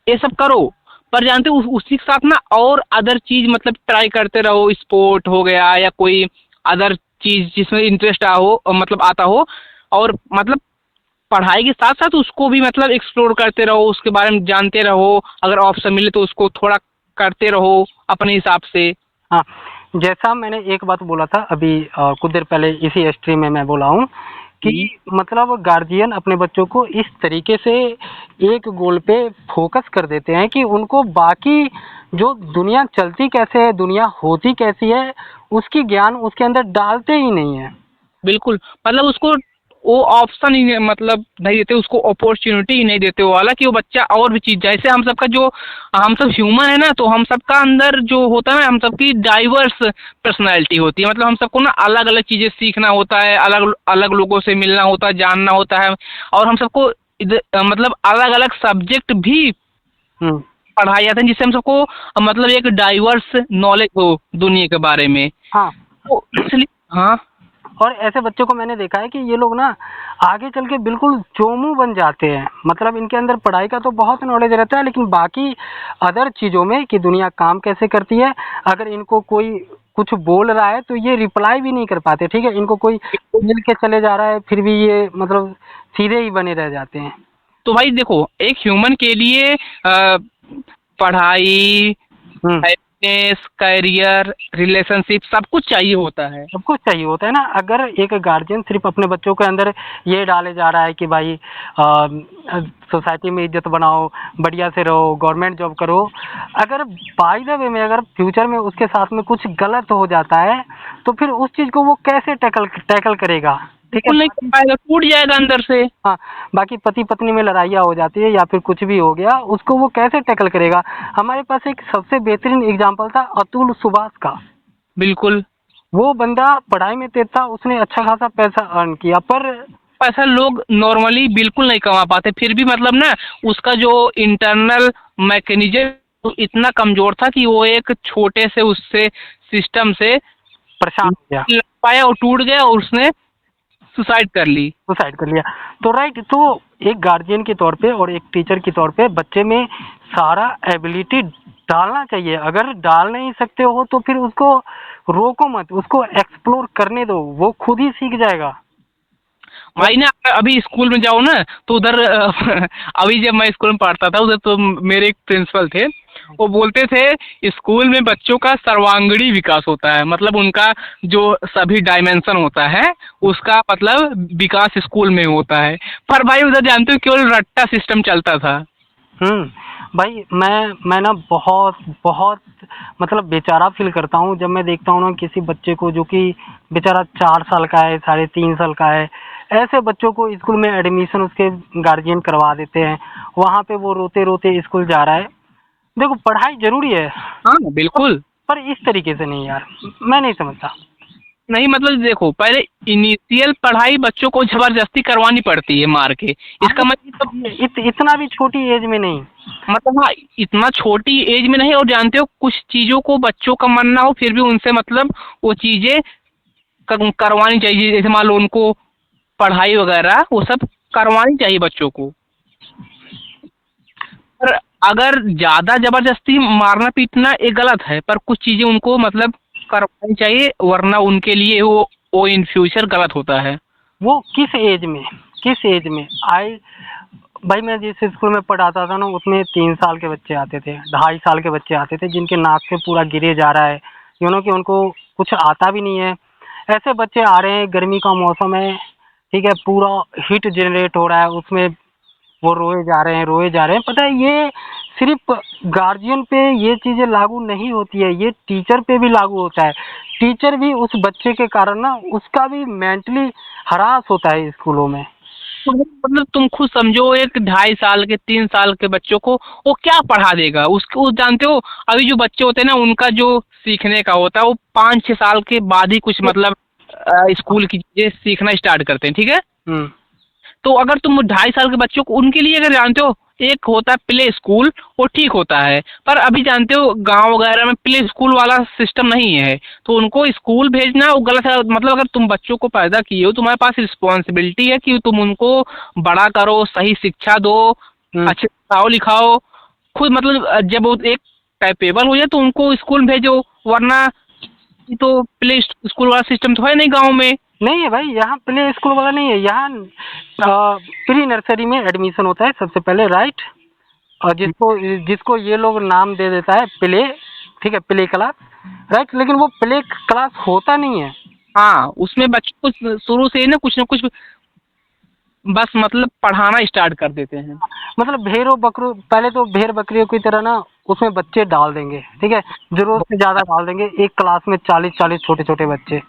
Speaker 2: ये सब करो, पर जानते हो उसी के साथ ना और अदर चीज़ मतलब ट्राई करते रहो। स्पोर्ट हो गया या कोई अदर चीज़ जिसमें इंटरेस्ट हो, मतलब आता हो। और मतलब पढ़ाई के साथ साथ उसको भी मतलब एक्सप्लोर करते रहो, उसके बारे में जानते रहो। अगर ऑप्शन मिले तो उसको थोड़ा करते रहो अपने हिसाब से।
Speaker 1: हाँ, जैसा मैंने एक बात बोला था अभी कुछ देर पहले इसी स्ट्रीम में मैं बोला हूँ कि मतलब गार्जियन अपने बच्चों को इस तरीके से एक गोल पे फोकस कर देते हैं कि उनको बाकी जो दुनिया चलती कैसे है, दुनिया होती कैसी है, उसकी ज्ञान उसके अंदर डालते ही नहीं है।
Speaker 2: बिल्कुल, मतलब उसको वो ऑप्शन ही मतलब नहीं देते उसको, अपॉर्चुनिटी ही नहीं देते वो वाला कि वो बच्चा और भी चीज, जैसे हम सबका जो, हम सब ह्यूमन है ना, तो हम सबका अंदर जो होता है ना, हम सबकी डाइवर्स पर्सनैलिटी होती है, मतलब हम सबको ना अलग अलग चीजें सीखना होता है, अलग अलग लोगों से मिलना होता है, जानना होता है, और हम सबको मतलब अलग अलग सब्जेक्ट भी
Speaker 1: हम्म।
Speaker 2: पढ़ाए जाते हैं, जिससे हम सबको मतलब एक डाइवर्स नॉलेज हो दुनिया के बारे में।
Speaker 1: हाँ,
Speaker 2: तो इसलिए हाँ,
Speaker 1: और ऐसे बच्चों को मैंने देखा है कि ये लोग ना आगे चल के बिल्कुल चोमू बन जाते हैं। मतलब इनके अंदर पढ़ाई का तो बहुत नॉलेज रहता है, लेकिन बाकी अदर चीज़ों में कि दुनिया काम कैसे करती है, अगर इनको कोई कुछ बोल रहा है तो ये रिप्लाई भी नहीं कर पाते। ठीक है, इनको कोई मिल के चले जा रहा है फिर भी ये मतलब सीधे ही बने रह जाते हैं।
Speaker 2: तो भाई देखो, एक ह्यूमन के लिए पढ़ाई,
Speaker 1: हम्म।
Speaker 2: हैप्पीनेस, करियर, रिलेशनशिप सब कुछ चाहिए होता है।
Speaker 1: सब कुछ चाहिए होता है ना। अगर एक गार्जियन सिर्फ अपने बच्चों के अंदर ये डाले जा रहा है कि भाई सोसाइटी में इज्जत बनाओ, बढ़िया से रहो, गवर्नमेंट जॉब करो, अगर बाय द वे में अगर फ्यूचर में उसके साथ में कुछ गलत हो जाता है तो फिर उस चीज़ को वो कैसे टैकल टैकल करेगा। ठीक है।
Speaker 2: बिल्कुल नहीं कर पाएगा, टूट जाएगा अंदर से।
Speaker 1: हाँ, बाकी पति पत्नी में लड़ाइयाँ हो जाती है या फिर कुछ भी हो गया, उसको वो कैसे टैकल करेगा। हमारे पास एक सबसे बेहतरीन एग्जाम्पल था अतुल सुभाष का।
Speaker 2: बिल्कुल।
Speaker 1: वो बंदा पढ़ाई में तेज था, उसने अच्छा खासा पैसा अर्न किया, पर
Speaker 2: पैसा लोग नॉर्मली बिल्कुल नहीं कमा पाते, फिर भी मतलब ना उसका जो इंटरनल मैकेनिज्म इतना कमजोर था कि वो एक छोटे से उससे सिस्टम से
Speaker 1: परेशान हो गया,
Speaker 2: लग पाया और टूट गया, और उसने सुसाइड कर ली।
Speaker 1: सुसाइड कर लिया। तो राइट, तो एक गार्जियन के तौर पे और एक टीचर के तौर पे बच्चे में सारा एबिलिटी डालना चाहिए। अगर डाल नहीं सकते हो तो फिर उसको रोको मत, उसको एक्सप्लोर करने दो, वो खुद ही सीख जाएगा।
Speaker 2: भाई ना अभी स्कूल में जाओ ना, तो उधर अभी जब मैं स्कूल में पढ़ता था उधर तो मेरे एक प्रिंसिपल थे, वो बोलते थे स्कूल में बच्चों का सर्वांगीण विकास होता है, मतलब उनका जो सभी डायमेंशन होता है उसका मतलब विकास स्कूल में होता है। पर भाई उधर जानते हो केवल रट्टा सिस्टम चलता था।
Speaker 1: भाई मैं ना बहुत बहुत मतलब बेचारा फील करता हूँ जब मैं देखता हूँ ना किसी बच्चे को जो कि बेचारा 4 साल का है, 3.5 साल का है, ऐसे बच्चों को स्कूल में एडमिशन उसके गार्जियन करवा देते हैं। वहाँ पे वो रोते रोते स्कूल जा रहा है। देखो, पढ़ाई जरूरी है,
Speaker 2: हाँ बिल्कुल।
Speaker 1: पर इस तरीके से नहीं यार, मैं नहीं समझता।
Speaker 2: नहीं मतलब देखो, पहले इनिशियल पढ़ाई बच्चों को जबरदस्ती करवानी पड़ती है मार के, इसका मतलब
Speaker 1: इतना भी छोटी एज में नहीं।
Speaker 2: मतलब हाँ, इतना छोटी एज में नहीं, और जानते हो कुछ चीज़ों को बच्चों का मन ना हो फिर भी उनसे मतलब वो चीज़ें करवानी चाहिए, जैसे मान लो उनको पढ़ाई वगैरह वो सब करवानी चाहिए बच्चों को। पर अगर ज़्यादा ज़बरदस्ती मारना पीटना ये गलत है, पर कुछ चीज़ें उनको मतलब करवानी चाहिए, वरना उनके लिए वो इन फ्यूचर गलत होता है।
Speaker 1: वो किस एज में, किस एज में आई। भाई मैं जिस स्कूल में पढ़ाता था ना उसमें 3 साल के बच्चे आते थे, 2.5 साल के बच्चे आते थे, जिनके नाक से पूरा गिरे जा रहा है, कि उनको कुछ आता भी नहीं है। ऐसे बच्चे आ रहे हैं, गर्मी का मौसम है, ठीक है, पूरा हीट जनरेट हो रहा है उसमें, वो रोए जा रहे हैं, रोए जा रहे हैं। पता है, ये सिर्फ गार्जियन पे ये चीज़ें लागू नहीं होती है, ये टीचर पे भी लागू होता है। टीचर भी उस बच्चे के कारण ना उसका भी मेंटली हरास होता है स्कूलों में।
Speaker 2: तो मतलब तुम खुद समझो, एक 2.5 साल के 3 साल के बच्चों को वो क्या पढ़ा देगा, उसको जानते हो अभी जो बच्चे होते हैं ना उनका जो सीखने का होता है वो 5-6 साल के बाद ही कुछ मतलब स्कूल की चीजें सीखना स्टार्ट करते हैं, ठीक है।
Speaker 1: हम्म।
Speaker 2: तो अगर तुम 2.5 साल के बच्चों को उनके लिए अगर जानते हो, एक होता है प्ले स्कूल, वो ठीक होता है, पर अभी जानते हो गांव वगैरह में प्ले स्कूल वाला सिस्टम नहीं है, तो उनको स्कूल भेजना वो गलत है। मतलब अगर तुम बच्चों को पैदा किए हो, तुम्हारे पास रिस्पॉन्सिबिलिटी है कि तुम उनको बड़ा करो, सही शिक्षा दो,
Speaker 1: हम्म।
Speaker 2: अच्छे पढ़ाओ लिखाओ, खुद मतलब जब वो एक कैपेबल हो जाए तो उनको स्कूल भेजो, वरना तो प्ले स्कूल वाला सिस्टम तो है नहीं गाँव में।
Speaker 1: नहीं है भाई, यहाँ प्ले स्कूल वाला नहीं है। यहाँ प्री नर्सरी में एडमिशन होता है सबसे पहले, राइट। और जिसको जिसको ये लोग नाम दे देता है प्ले, ठीक है, प्ले क्लास, राइट, लेकिन वो प्ले क्लास होता नहीं है।
Speaker 2: हाँ, उसमें बच्चों को शुरू से ही ना कुछ बस मतलब पढ़ाना स्टार्ट कर देते हैं।
Speaker 1: मतलब भेड़ों बकरों, पहले तो भेड़ बकरियों की तरह ना उसमें बच्चे डाल देंगे, ठीक है, जरूरत से ज़्यादा डाल देंगे, एक क्लास में 40-40 छोटे छोटे बच्चे।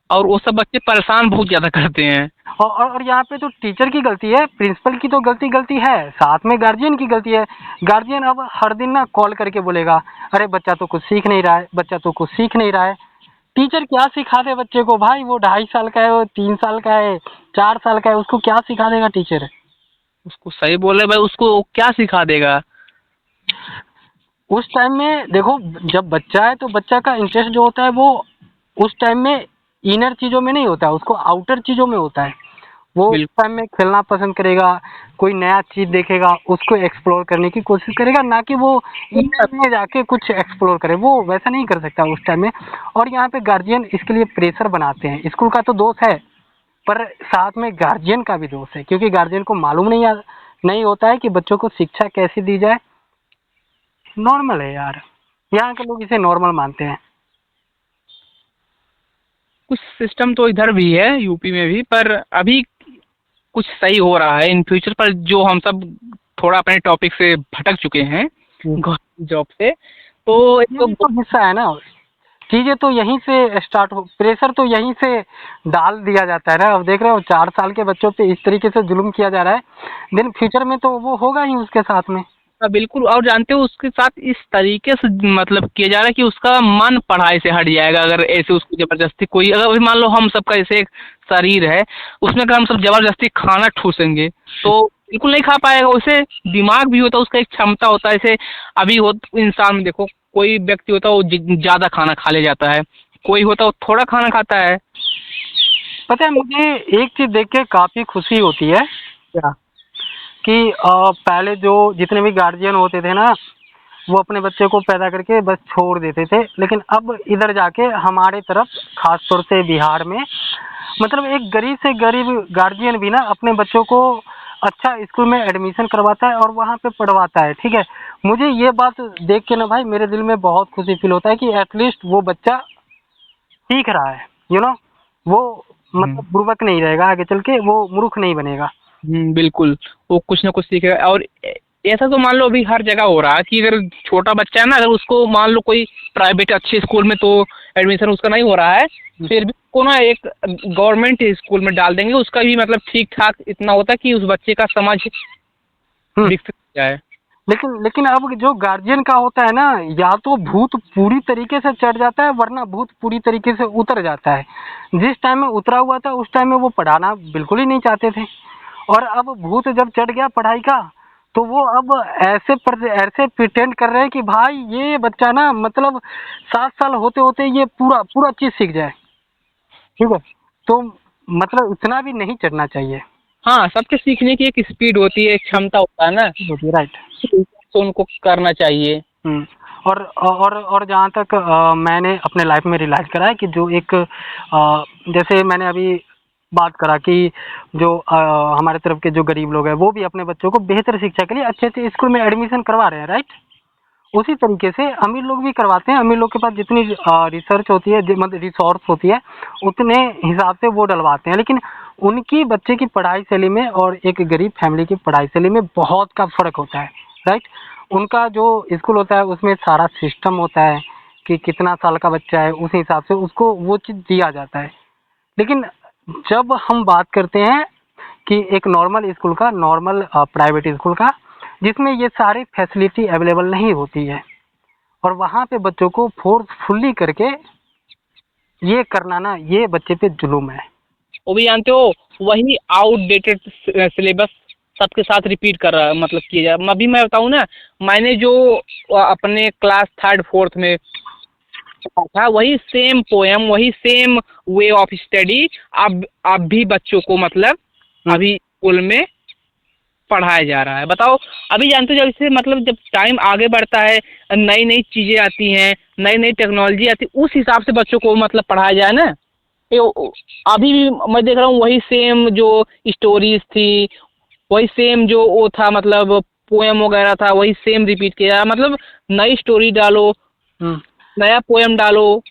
Speaker 2: और वो सब बच्चे परेशान बहुत ज़्यादा करते हैं।
Speaker 1: और यहाँ पे तो टीचर की गलती है, प्रिंसिपल की तो गलती है, साथ में गार्जियन की गलती है। गार्जियन अब हर दिन ना कॉल करके बोलेगा, अरे बच्चा तो कुछ सीख नहीं रहा है, बच्चा तो कुछ सीख नहीं रहा है। टीचर क्या सिखा दे बच्चे को भाई, वो 2.5 साल का है, वो 3 साल का है, 4 साल का है, उसको क्या सिखा देगा टीचर।
Speaker 2: उसको सही बोल रहे भाई, उसको क्या सिखा देगा।
Speaker 1: उस टाइम में देखो, जब बच्चा है तो बच्चा का इंटरेस्ट जो होता है वो उस टाइम में इनर चीज़ों में नहीं होता है, उसको आउटर चीज़ों में होता है। वो उस
Speaker 2: बिल्कुल।
Speaker 1: टाइम में खेलना पसंद करेगा, कोई नया चीज़ देखेगा उसको एक्सप्लोर करने की कोशिश करेगा, ना कि वो इनर में जाके कुछ एक्सप्लोर करे, वो वैसा नहीं कर सकता उस टाइम में। और यहाँ पे गार्जियन इसके लिए प्रेशर बनाते हैं। स्कूल का तो दोष है, पर साथ में गार्जियन का भी दोष है, क्योंकि गार्जियन को मालूम नहीं होता है कि बच्चों को शिक्षा कैसी दी जाए। नॉर्मल है यार, यहाँ के लोग इसे नॉर्मल मानते हैं।
Speaker 2: कुछ सिस्टम तो इधर भी है यूपी में भी, पर अभी कुछ सही हो रहा है इन फ्यूचर पर, जो हम सब थोड़ा अपने टॉपिक से भटक चुके हैं गवर्नमेंट जॉब से। तो एक
Speaker 1: ये
Speaker 2: तो
Speaker 1: भी तो हिस्सा है ना, चीजें तो यहीं से स्टार्ट हो, प्रेशर तो यहीं से डाल दिया जाता है ना। अब देख रहे हो 4 साल के बच्चों पे इस तरीके से जुल्म किया जा रहा है, देन फ्यूचर में तो वो होगा ही उसके साथ में।
Speaker 2: हाँ, बिल्कुल। और जानते हो उसके साथ इस तरीके से मतलब किया जा रहा है कि उसका मन पढ़ाई से हट जाएगा, अगर ऐसे उसको ज़बरदस्ती कोई, अगर अभी मान लो हम सबका ऐसे एक शरीर है, उसमें अगर हम सब ज़बरदस्ती खाना ठूसेंगे तो बिल्कुल नहीं खा पाएगा। उसे दिमाग भी होता है, उसका एक क्षमता होता है। ऐसे अभी हो इंसान में देखो, कोई व्यक्ति होता है वो ज़्यादा खाना खा ले जाता है, कोई होता है वो थोड़ा खाना खाता है।
Speaker 1: पता है, मुझे एक चीज देख के काफी खुशी होती है
Speaker 2: क्या?
Speaker 1: कि पहले जो जितने भी गार्जियन होते थे ना, वो अपने बच्चे को पैदा करके बस छोड़ देते थे, लेकिन अब इधर जाके हमारे तरफ, खास तौर से बिहार में, मतलब एक गरीब से गरीब गार्जियन भी ना अपने बच्चों को अच्छा स्कूल में एडमिशन करवाता है और वहाँ पे पढ़वाता है। ठीक है, मुझे ये बात देख के ना भाई मेरे दिल में बहुत खुशी फील होता है कि एटलीस्ट वो बच्चा सीख रहा है, वो मतलब बुर्बक नहीं रहेगा, आगे चल के वो मूर्ख नहीं बनेगा।
Speaker 2: बिल्कुल। वो कुछ ना कुछ सीखेगा। और ऐसा तो मान लो अभी हर जगह हो रहा है कि अगर छोटा बच्चा है ना, अगर उसको मान लो कोई प्राइवेट अच्छे स्कूल में तो एडमिशन उसका नहीं हो रहा है, फिर भी उसको ना एक गवर्नमेंट स्कूल में डाल देंगे, उसका भी मतलब ठीक ठाक इतना होता है कि उस बच्चे का समझ
Speaker 1: हम्म।
Speaker 2: विकसित हो जाए।
Speaker 1: लेकिन अब जो गार्जियन का होता है ना, या तो भूत पूरी तरीके से चढ़ जाता है, वरना भूत पूरी तरीके से उतर जाता है। जिस टाइम में उतरा हुआ था उस टाइम में वो पढ़ाना बिल्कुल ही नहीं चाहते थे, और अब भूत जब चढ़ गया पढ़ाई का, तो वो अब ऐसे प्रिटेंड कर रहे हैं कि भाई ये बच्चा ना, मतलब 7 साल होते होते ये पूरा पूरा चीज सीख जाए। ठीक है, तो मतलब इतना भी नहीं चढ़ना चाहिए।
Speaker 2: हाँ, सबके सीखने की एक स्पीड होती है, एक क्षमता होता है ना,
Speaker 1: राइट।
Speaker 2: तो उनको करना चाहिए।
Speaker 1: हम्म। और जहाँ तक मैंने अपने लाइफ में रियलाइज करा है कि जो एक जैसे मैंने अभी बात करा कि जो हमारे तरफ के जो गरीब लोग हैं वो भी अपने बच्चों को बेहतर शिक्षा के लिए अच्छे अच्छे स्कूल में एडमिशन करवा रहे हैं, राइट। उसी तरीके से अमीर लोग भी करवाते हैं। अमीर लोग के पास जितनी रिसर्च होती है, मतलब रिसोर्स होती है, उतने हिसाब से वो डलवाते हैं, लेकिन उनकी बच्चे की पढ़ाई शैली में और एक गरीब फैमिली की पढ़ाई शैली में बहुत का फर्क होता है, राइट। उनका जो स्कूल होता है उसमें सारा सिस्टम होता है कि कितना साल का बच्चा है, उस हिसाब से उसको वो चीज़ दिया जाता है। लेकिन जब हम बात करते हैं कि एक नॉर्मल स्कूल का, नॉर्मल प्राइवेट स्कूल का, जिसमें ये सारी फैसिलिटी अवेलेबल नहीं होती है, और वहाँ पे बच्चों को फोर्सफुली करके ये करना ना, ये बच्चे पे जुल्म है।
Speaker 2: वो भी जानते हो, वही आउटडेटेड सिलेबस सबके साथ रिपीट कर रहा है, मतलब किया जाए। अभी मैं बताऊँ ना, मैंने जो अपने क्लास थर्ड फोर्थ में पढ़ा था, वही सेम पोएम, वही सेम वे ऑफ स्टडी अब भी बच्चों को मतलब अभी स्कूल में पढ़ाया जा रहा है। बताओ, अभी जानते हो, जब इससे मतलब जब टाइम आगे बढ़ता है, नई नई चीज़ें आती हैं, नई नई टेक्नोलॉजी आती है, उस हिसाब से बच्चों को मतलब पढ़ाया जाए ना। अभी भी मैं देख रहा हूँ वही सेम जो स्टोरीज थी, वही सेम जो वो था, मतलब पोएम वगैरह था, वही सेम रिपीट किया। मतलब नई स्टोरी डालो, नया पोएम डालो।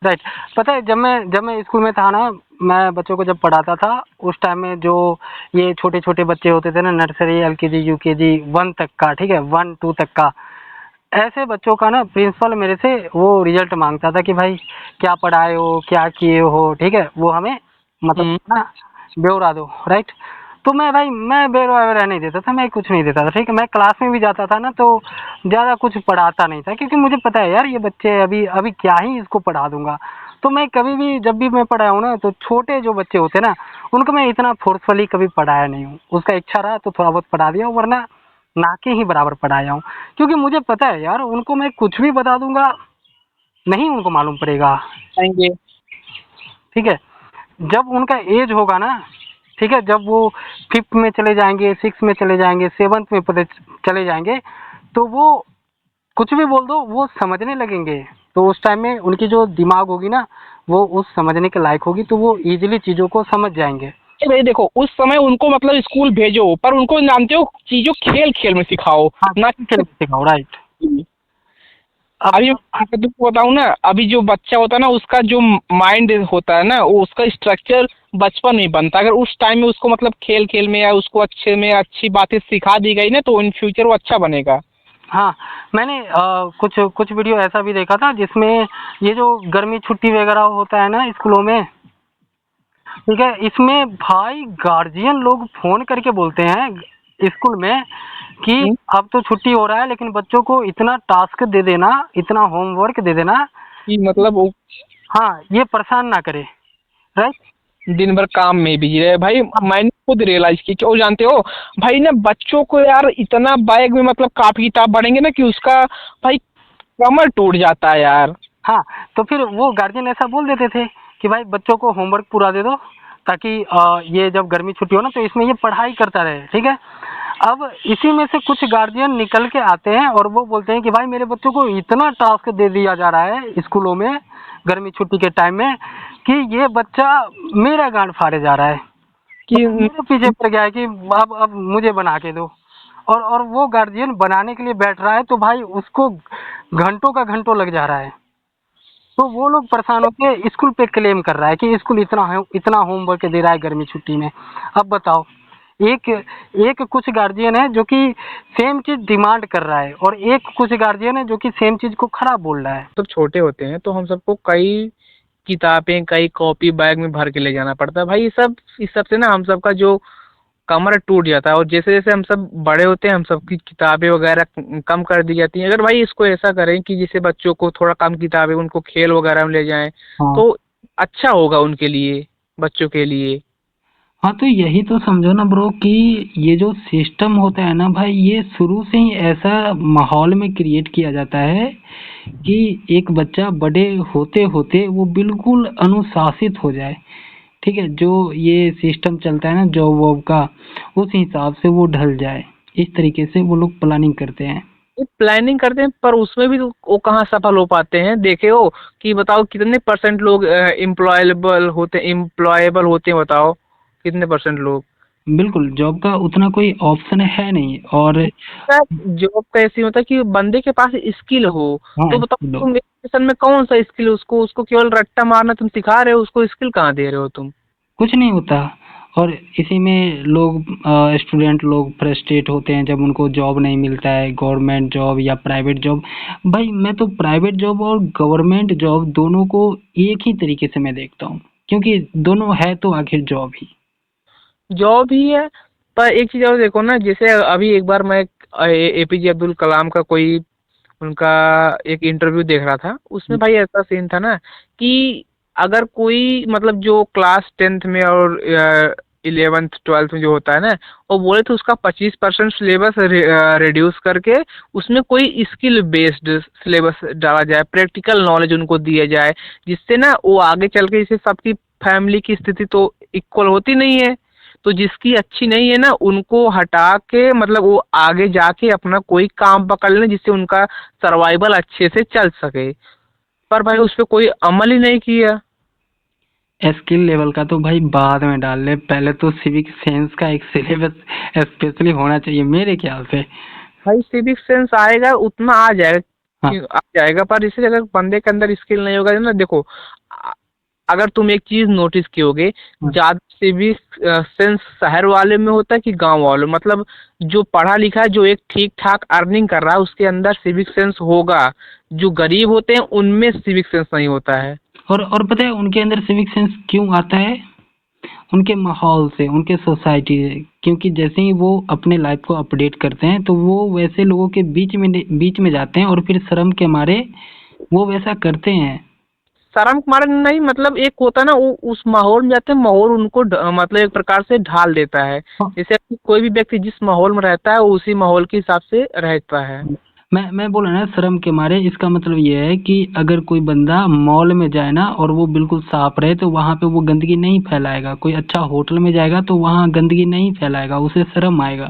Speaker 1: राइट। पता है, जब मैं स्कूल में था ना, मैं बच्चों को जब पढ़ाता था उस टाइम में जो ये छोटे छोटे बच्चे होते थे ना, नर्सरी, एलकेजी, यूकेजी, 1 तक का, ठीक है, 1 2 तक का, ऐसे बच्चों का ना प्रिंसिपल मेरे से वो रिजल्ट मांगता था कि भाई क्या पढ़ाए हो, क्या किए हो, ठीक है, वो हमें मतलब ना ब्यौरा दो, राइट। तो मैं ब्यौरा वगैरह नहीं देता था, मैं कुछ नहीं देता था, ठीक है। मैं क्लास में भी जाता था ना तो ज़्यादा कुछ पढ़ाता नहीं था, क्योंकि मुझे पता है यार ये बच्चे अभी अभी क्या ही इसको पढ़ा दूंगा। तो मैं कभी भी जब भी मैं पढ़ाया हूँ ना, तो छोटे जो बच्चे होते हैं ना, उनको मैं इतना फोर्सफुली कभी पढ़ाया नहीं हूँ। उसका इच्छा रहा तो थोड़ा बहुत पढ़ा दिया, वरना ना के ही बराबर पढ़ाया हूँ। क्योंकि मुझे पता है यार उनको मैं कुछ भी बता दूंगा, नहीं उनको मालूम पड़ेगा,
Speaker 2: आएंगे।
Speaker 1: ठीक है। जब उनका एज होगा ना, ठीक है, जब वो फिफ्थ में चले जाएंगे, सिक्स में चले जाएंगे, सेवन्थ में पता चले जाएंगे, तो वो कुछ भी बोल दो वो समझने लगेंगे। तो उस टाइम में उनकी जो दिमाग होगी ना, वो उस समझने के लायक होगी, तो वो इजीली चीज़ों को समझ जाएंगे।
Speaker 2: अरे भाई देखो, उस समय उनको मतलब स्कूल भेजो, पर उनको जानते हो चीजों खेल खेल में सिखाओ,
Speaker 1: हाँ,
Speaker 2: ना
Speaker 1: खेल सिखाओ, राइट।
Speaker 2: कि
Speaker 1: अब
Speaker 2: अभी मैं तुमको बताऊं ना, अभी जो बच्चा होता है ना, उसका जो माइंड होता है ना, वो उसका स्ट्रक्चर बचपन में बनता है। अगर उस टाइम में उसको मतलब खेल खेल में या उसको अच्छे में अच्छी बातें सिखा दी गई ना, तो इन फ्यूचर वो अच्छा बनेगा।
Speaker 1: हाँ, मैंने कुछ कुछ वीडियो ऐसा भी देखा था जिसमें ये जो गर्मी छुट्टी वगैरह होता है ना स्कूलों में, ठीक है, इसमें भाई गार्जियन लोग फोन करके बोलते हैं स्कूल में कि
Speaker 2: हम्म,
Speaker 1: अब तो छुट्टी हो रहा है, लेकिन बच्चों को इतना टास्क दे देना, इतना होमवर्क दे देना,
Speaker 2: कि मतलब वो
Speaker 1: हाँ, ये परेशान ना करे, राइट।
Speaker 2: दिन भर काम में बिजी रहे। भाई मैंने खुद रियलाइज की, क्यों जानते हो भाई ना, बच्चों को यार इतना बैग में मतलब कापी किताब बढ़ेंगे ना कि उसका भाई कमर टूट जाता है यार।
Speaker 1: हाँ, तो फिर वो गार्जियन ऐसा बोल देते थे कि भाई बच्चों को होमवर्क पूरा दे दो, ताकि ये जब गर्मी छुट्टी हो ना तो इसमें ये पढ़ाई करता रहे, ठीक है। अब इसी में से कुछ गार्जियन निकल के आते हैं और वो बोलते हैं कि भाई मेरे बच्चों को इतना टास्क दे दिया जा रहा है स्कूलों में गर्मी छुट्टी के टाइम में कि ये बच्चा मेरा गांड फाड़े जा रहा है,
Speaker 2: कि
Speaker 1: मेरे पीछे पड़ गया है कि अब मुझे बना के दो। और वो गार्जियन बनाने के लिए बैठ रहा है तो भाई उसको घंटों का घंटों लग जा रहा है। तो वो लोग परेशान होकर स्कूल पे क्लेम कर रहा है कि स्कूल इतना होमवर्क दे रहा है गर्मी छुट्टी में। अब बताओ, एक एक कुछ गार्जियन है जो कि सेम चीज डिमांड कर रहा है, और एक कुछ गार्जियन है जो कि सेम चीज को खराब बोल रहा है।
Speaker 2: सब छोटे होते हैं तो हम सबको कई किताबें, कई कॉपी बैग में भर के ले जाना पड़ता है भाई। इस सब से ना हम सबका जो कमर टूट जाता है, और जैसे जैसे हम सब बड़े होते हैं हम सबकी किताबें वगैरह कम कर दी जाती हैं। अगर भाई इसको ऐसा करें कि जैसे बच्चों को थोड़ा कम किताबें, उनको खेल वगैरह में ले जाएं,
Speaker 1: हाँ,
Speaker 2: तो अच्छा होगा उनके लिए, बच्चों के लिए।
Speaker 1: हाँ, तो यही तो समझो ना ब्रो कि ये जो सिस्टम होता है ना भाई, ये शुरू से ही ऐसा माहौल में क्रिएट किया जाता है कि एक बच्चा बड़े होते होते वो बिल्कुल अनुशासित हो जाए, ठीक है। जो ये सिस्टम चलता है ना जॉब वॉब का, उस हिसाब से वो ढल जाए, इस तरीके से वो लोग प्लानिंग करते हैं।
Speaker 2: ये प्लानिंग करते हैं, पर उसमें भी तो वो कहाँ सफल हो पाते हैं। देखे हो कि बताओ कितने परसेंट लोग एम्प्लॉयबल होते हैं, बताओ कितने परसेंट लोग।
Speaker 1: बिल्कुल, जॉब का उतना कोई ऑप्शन है नहीं। और
Speaker 2: जॉब का ऐसे होता है कि बंदे के पास स्किल हो,
Speaker 1: हाँ,
Speaker 2: तो बताओ
Speaker 1: लो,
Speaker 2: तुम एजुकेशन में कौन सा स्किल, उसको उसको केवल रट्टा मारना तुम सिखा रहे हो, उसको स्किल कहाँ दे रहे हो तुम।
Speaker 1: कुछ नहीं होता। और इसी में लोग स्टूडेंट लोग फ्रस्ट्रेट होते हैं जब उनको जॉब नहीं मिलता है, गवर्नमेंट जॉब या प्राइवेट जॉब। भाई मैं तो प्राइवेट जॉब और गवर्नमेंट जॉब दोनों को एक ही तरीके से मैं देखता हूँ, क्योंकि दोनों है तो आखिर जॉब ही।
Speaker 2: जॉब ही है। पर एक चीज और देखो ना, जैसे अभी एक बार मैं एपीजे अब्दुल कलाम का कोई उनका एक इंटरव्यू देख रहा था। उसमें भाई ऐसा सीन था ना कि अगर कोई मतलब जो क्लास 10th में और 11th 12th में जो होता है ना, वो बोले तो उसका 25% सिलेबस रिड्यूस करके उसमें कोई स्किल बेस्ड सिलेबस डाला जाए, प्रैक्टिकल नॉलेज उनको दिया जाए, जिससे ना वो आगे चल के, जैसे सबकी फैमिली की स्थिति तो इक्वल होती नहीं है, तो जिसकी अच्छी नहीं है ना उनको हटा के मतलब वो आगे जाके अपना कोई काम पकड़ लें जिससे उनका सर्वाइवल अच्छे से चल सके। पर भाई उस पे कोई अमल ही नहीं किया।
Speaker 1: स्किल लेवल का तो भाई बाद में डाल ले, पहले तो सिविक सेंस का एक सिलेबस स्पेशली होना चाहिए मेरे ख्याल से।
Speaker 2: भाई सिविक सेंस आएगा उतना आ जाएगा,
Speaker 1: हाँ,
Speaker 2: आ जाएगा, पर इसे अगर बंदे के अंदर स्किल नहीं होगा ना, देखो अगर तुम एक चीज नोटिस कियोगे,
Speaker 1: हाँ,
Speaker 2: ज्यादा सिविक सेंस शहर वाले में होता है कि गांव वालों, मतलब जो पढ़ा लिखा है, जो एक ठीक ठाक अर्निंग कर रहा है, उसके अंदर सिविक सेंस होगा। जो गरीब होते हैं उनमें सिविक सेंस नहीं होता है।
Speaker 1: और पता है उनके अंदर सिविक सेंस क्यों आता है? उनके माहौल से, उनके सोसाइटी से। क्योंकि जैसे ही वो अपने लाइफ को अपडेट करते हैं तो वो वैसे लोगों के बीच में जाते हैं और फिर शर्म के मारे वो वैसा करते हैं।
Speaker 2: शर्म के मारे नहीं, मतलब एक होता है ना, वो उस माहौल में जाते हैं, माहौल उनको मतलब एक प्रकार से ढाल देता है।
Speaker 1: हाँ,
Speaker 2: जैसे कि कोई भी व्यक्ति जिस माहौल में रहता है वो उसी माहौल के हिसाब से रहता है।
Speaker 1: मैं बोला ना शर्म के मारे, इसका मतलब ये है कि अगर कोई बंदा मॉल में जाए ना और वो बिल्कुल साफ रहे तो वहाँ पे वो गंदगी नहीं फैलाएगा। कोई अच्छा होटल में जाएगा तो वहाँ गंदगी नहीं फैलाएगा, उसे शर्म आएगा।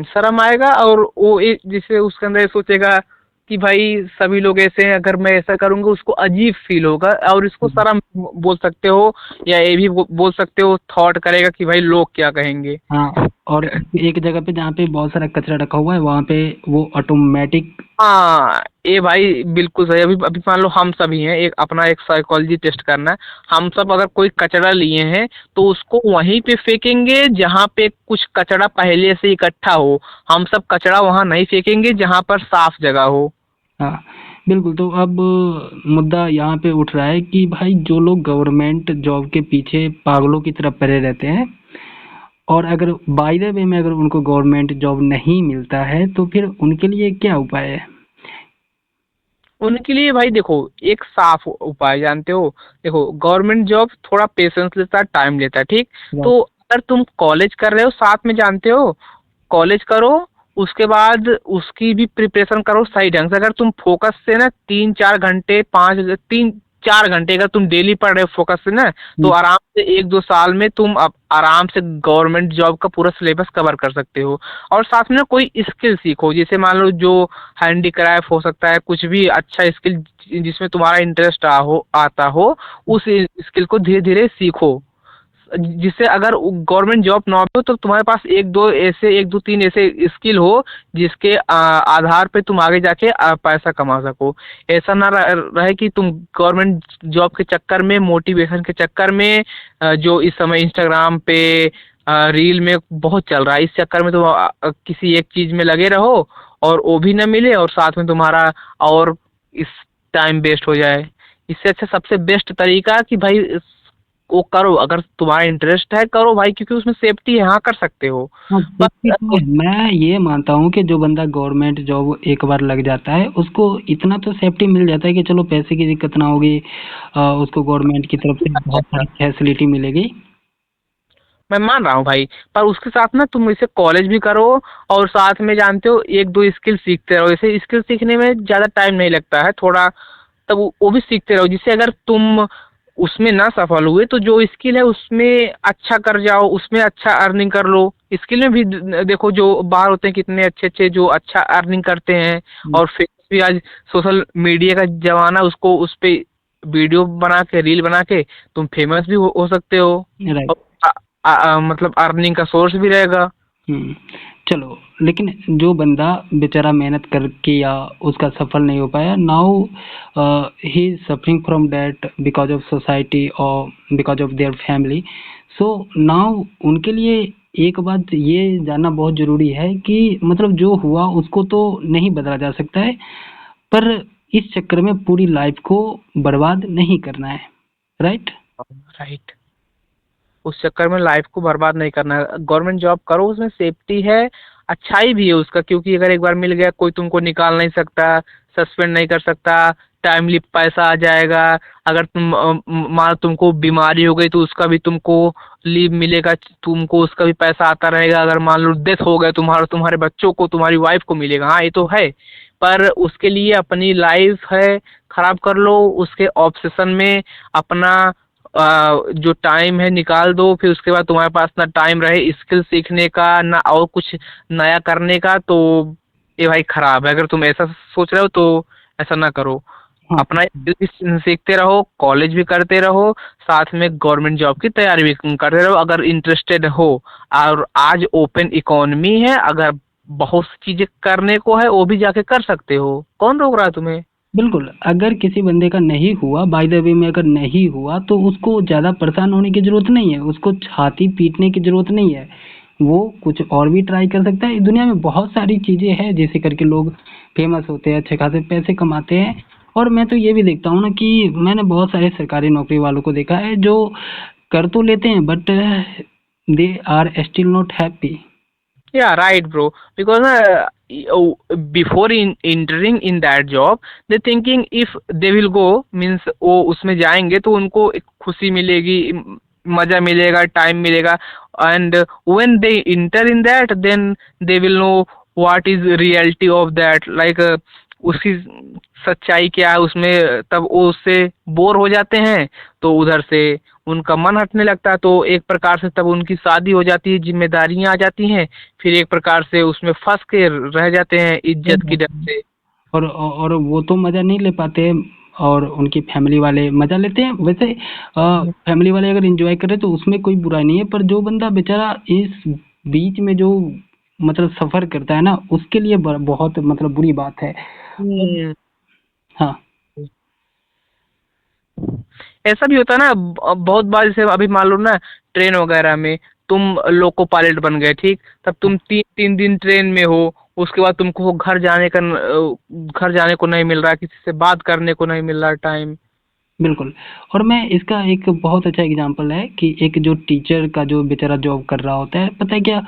Speaker 2: शर्म आएगा, और वो एक जिससे उसके अंदर ये सोचेगा कि भाई सभी लोग ऐसे हैं, अगर मैं ऐसा करूंगा उसको अजीब फील होगा, और इसको शर्म बोल सकते हो, या ये भी बोल सकते हो, थॉट करेगा कि भाई लोग क्या कहेंगे।
Speaker 1: हाँ, और एक जगह पे जहाँ पे बहुत सारा कचरा रखा हुआ है वहाँ पे वो ऑटोमेटिक।
Speaker 2: हाँ, ये भाई बिल्कुल सही। अभी अभी मान लो हम सभी हैं, एक अपना एक साइकोलॉजी टेस्ट करना है। हम सब अगर कोई कचरा लिए हैं तो उसको वहीं पे फेंकेंगे जहाँ पे कुछ कचरा पहले से इकट्ठा हो। हम सब कचरा वहाँ नहीं फेंकेंगे जहाँ पर साफ जगह हो।
Speaker 1: हाँ, बिल्कुल। तो अब मुद्दा यहाँ पे उठ रहा है कि भाई जो लोग गवर्नमेंट जॉब के पीछे पागलों की तरह पड़े रहते हैं और अगर बाय द वे में अगर उनको गवर्नमेंट जॉब नहीं मिलता है तो फिर उनके लिए क्या उपाय है?
Speaker 2: उनके लिए भाई देखो, एक साफ उपाय जानते हो। देखो, गवर्नमेंट जॉब थोड़ा पेशेंस लेता है, टाइम लेता है, ठीक।
Speaker 1: राइट।
Speaker 2: तो अगर तुम कॉलेज कर रहे हो साथ में, जानते हो, कॉलेज करो, उसके बाद उसकी भी प्रिपरेशन करो सही ढंग से। अगर तुम फोकस से ना 3-4 घंटे, 3-4 घंटे अगर तुम डेली पढ़ रहे हो फोकस से ना, तो
Speaker 1: हम्म,
Speaker 2: आराम से 1-2 साल में तुम अब आराम से गवर्नमेंट जॉब का पूरा सिलेबस कवर कर सकते हो। और साथ में ना कोई स्किल सीखो, जैसे मान लो जो हैंडीक्राफ्ट हो सकता है, कुछ भी अच्छा स्किल जिसमें तुम्हारा इंटरेस्ट आता हो, उस स्किल को धीरे धीरे सीखो। जिससे अगर गवर्नमेंट जॉब ना हो तो तुम्हारे पास 1-2 3 ऐसे स्किल हो जिसके आधार पे तुम आगे जाके पैसा कमा सको। ऐसा ना रहे कि तुम गवर्नमेंट जॉब के चक्कर में, मोटिवेशन के चक्कर में, जो इस समय इंस्टाग्राम पे रील में बहुत चल रहा है, इस चक्कर में तुम किसी एक चीज में लगे रहो और वो भी ना मिले, और साथ में तुम्हारा और इस टाइम वेस्ट हो जाए। इससे अच्छा सबसे बेस्ट तरीका कि भाई वो करो, अगर तुम्हारा इंटरेस्ट है करो भाई, क्योंकि उसमें सेफ्टी है, हाँ कर सकते हो।
Speaker 1: हाँ, सेफ्टी तो
Speaker 2: बस
Speaker 1: है। मैं ये मानता हूँ कि जो बंदा गवर्नमेंट जॉब एक बार लग जाता है उसको इतना तो सेफ्टी मिल जाता है कि चलो पैसे की दिक्कत ना होगी। उसको गवर्नमेंट की तरफ से बहुत
Speaker 2: अच्छा,
Speaker 1: सारी फैसिलिटी मिलेगी।
Speaker 2: मैं मान रहा हूँ भाई, पर उसके साथ ना तुम इसे कॉलेज भी करो, और साथ में जानते हो 1-2 स्किल सीखते रहो। इसे स्किल सीखने में ज़्यादा टाइम नहीं लगता है, थोड़ा, तब वो भी सीखते रहो, जिससे अगर तुम उसमें ना सफल हुए तो जो स्किल है उसमें अच्छा कर जाओ, उसमें अच्छा अर्निंग कर लो। स्किल में भी देखो, जो बाहर होते हैं कितने अच्छे अच्छे जो अच्छा अर्निंग करते हैं। और फिर भी आज सोशल मीडिया का जमाना, उसको उस पे वीडियो बना के, रील बना के तुम फेमस भी हो सकते हो।
Speaker 1: राइट।
Speaker 2: और मतलब अर्निंग का सोर्स भी रहेगा।
Speaker 1: हुँ। चलो, लेकिन जो बंदा बेचारा मेहनत करके या उसका सफल नहीं हो पाया, now he is suffering from that because of society और because of their family. So now उनके लिए एक बात ये जानना बहुत ज़रूरी है कि मतलब जो हुआ उसको तो नहीं बदला जा सकता है, पर इस चक्कर में पूरी लाइफ़ को बर्बाद नहीं करना है, राइट?
Speaker 2: राइट, उस चक्कर में लाइफ को बर्बाद नहीं करना है। गवर्नमेंट जॉब करो, उसमें सेफ्टी है, अच्छाई भी है उसका, क्योंकि अगर एक बार मिल गया कोई तुमको निकाल नहीं सकता, सस्पेंड नहीं कर सकता, टाइमली पैसा आ जाएगा। अगर मान तुमको बीमारी हो गई तो उसका भी तुमको लीव मिलेगा, तुमको उसका भी पैसा आता रहेगा। अगर मान लो डेथ हो गया तुम्हारा, तुम्हारे बच्चों को, तुम्हारी वाइफ को मिलेगा, हाँ ये तो है। पर उसके लिए अपनी लाइफ है खराब कर लो, उसके ऑब्सेशन में अपना जो टाइम है निकाल दो, फिर उसके बाद तुम्हारे पास ना टाइम रहे स्किल सीखने का, ना और कुछ नया करने का, तो ये भाई खराब है। अगर तुम ऐसा सोच रहे हो तो ऐसा ना करो।
Speaker 1: हाँ,
Speaker 2: अपना स्किल भी सीखते रहो, कॉलेज भी करते रहो, साथ में गवर्नमेंट जॉब की तैयारी भी करते रहो अगर इंटरेस्टेड हो। और आज ओपन इकोनॉमी है, अगर बहुत सी चीजें करने को है वो भी जाके कर सकते हो, कौन रोक रहा है तुम्हें।
Speaker 1: बिल्कुल, अगर किसी बंदे का नहीं हुआ, बाय द वे में अगर नहीं हुआ तो उसको ज़्यादा परेशान होने की ज़रूरत नहीं है, उसको छाती पीटने की ज़रूरत नहीं है। वो कुछ और भी ट्राई कर सकता है। दुनिया में बहुत सारी चीज़ें हैं जिसे करके लोग फेमस होते हैं, अच्छे खासे पैसे कमाते हैं। और मैं तो ये भी देखता हूँ ना कि मैंने बहुत सारे सरकारी नौकरी वालों को देखा है जो कर तो लेते हैं but they are still not happy.
Speaker 2: Yeah, right, bro. Because before entering in that job, they thinking if they will go means वो उसमें जाएंगे तो उनको एक खुशी मिलेगी, मजा मिलेगा, टाइम मिलेगा, and when they enter in that, then they will know what is reality of that. Like उसकी सच्चाई क्या है उसमें, तब वो उससे बोर हो जाते हैं, तो उधर से उनका मन हटने लगता है, तो एक प्रकार से तब उनकी शादी हो जाती है, जिम्मेदारियां आ जाती हैं, फिर एक प्रकार से उसमें फंस के रह जाते हैं इज्जत की डर से।
Speaker 1: और वो तो मज़ा नहीं ले पाते और उनकी फैमिली वाले मज़ा लेते हैं। वैसे फैमिली वाले अगर एंजॉय करें तो उसमें कोई बुराई नहीं है, पर जो बंदा बेचारा इस बीच में जो मतलब सफ़र करता है ना, उसके लिए बहुत मतलब बुरी बात है।
Speaker 2: हम्म।
Speaker 1: हाँ,
Speaker 2: ऐसा भी होता है ना, बहुत बार जैसे अभी मान लो ना, ट्रेन वगैरह में तुम लोको पायलट बन गए, ठीक, तब तुम 3 दिन ट्रेन में हो, उसके बाद तुमको घर जाने को नहीं मिल रहा, किसी से बात करने को नहीं मिल रहा टाइम।
Speaker 1: बिल्कुल। और मैं इसका एक बहुत अच्छा एग्ज़ाम्पल है कि एक जो टीचर का जो बेचारा जॉब कर रहा होता है, पता है क्या?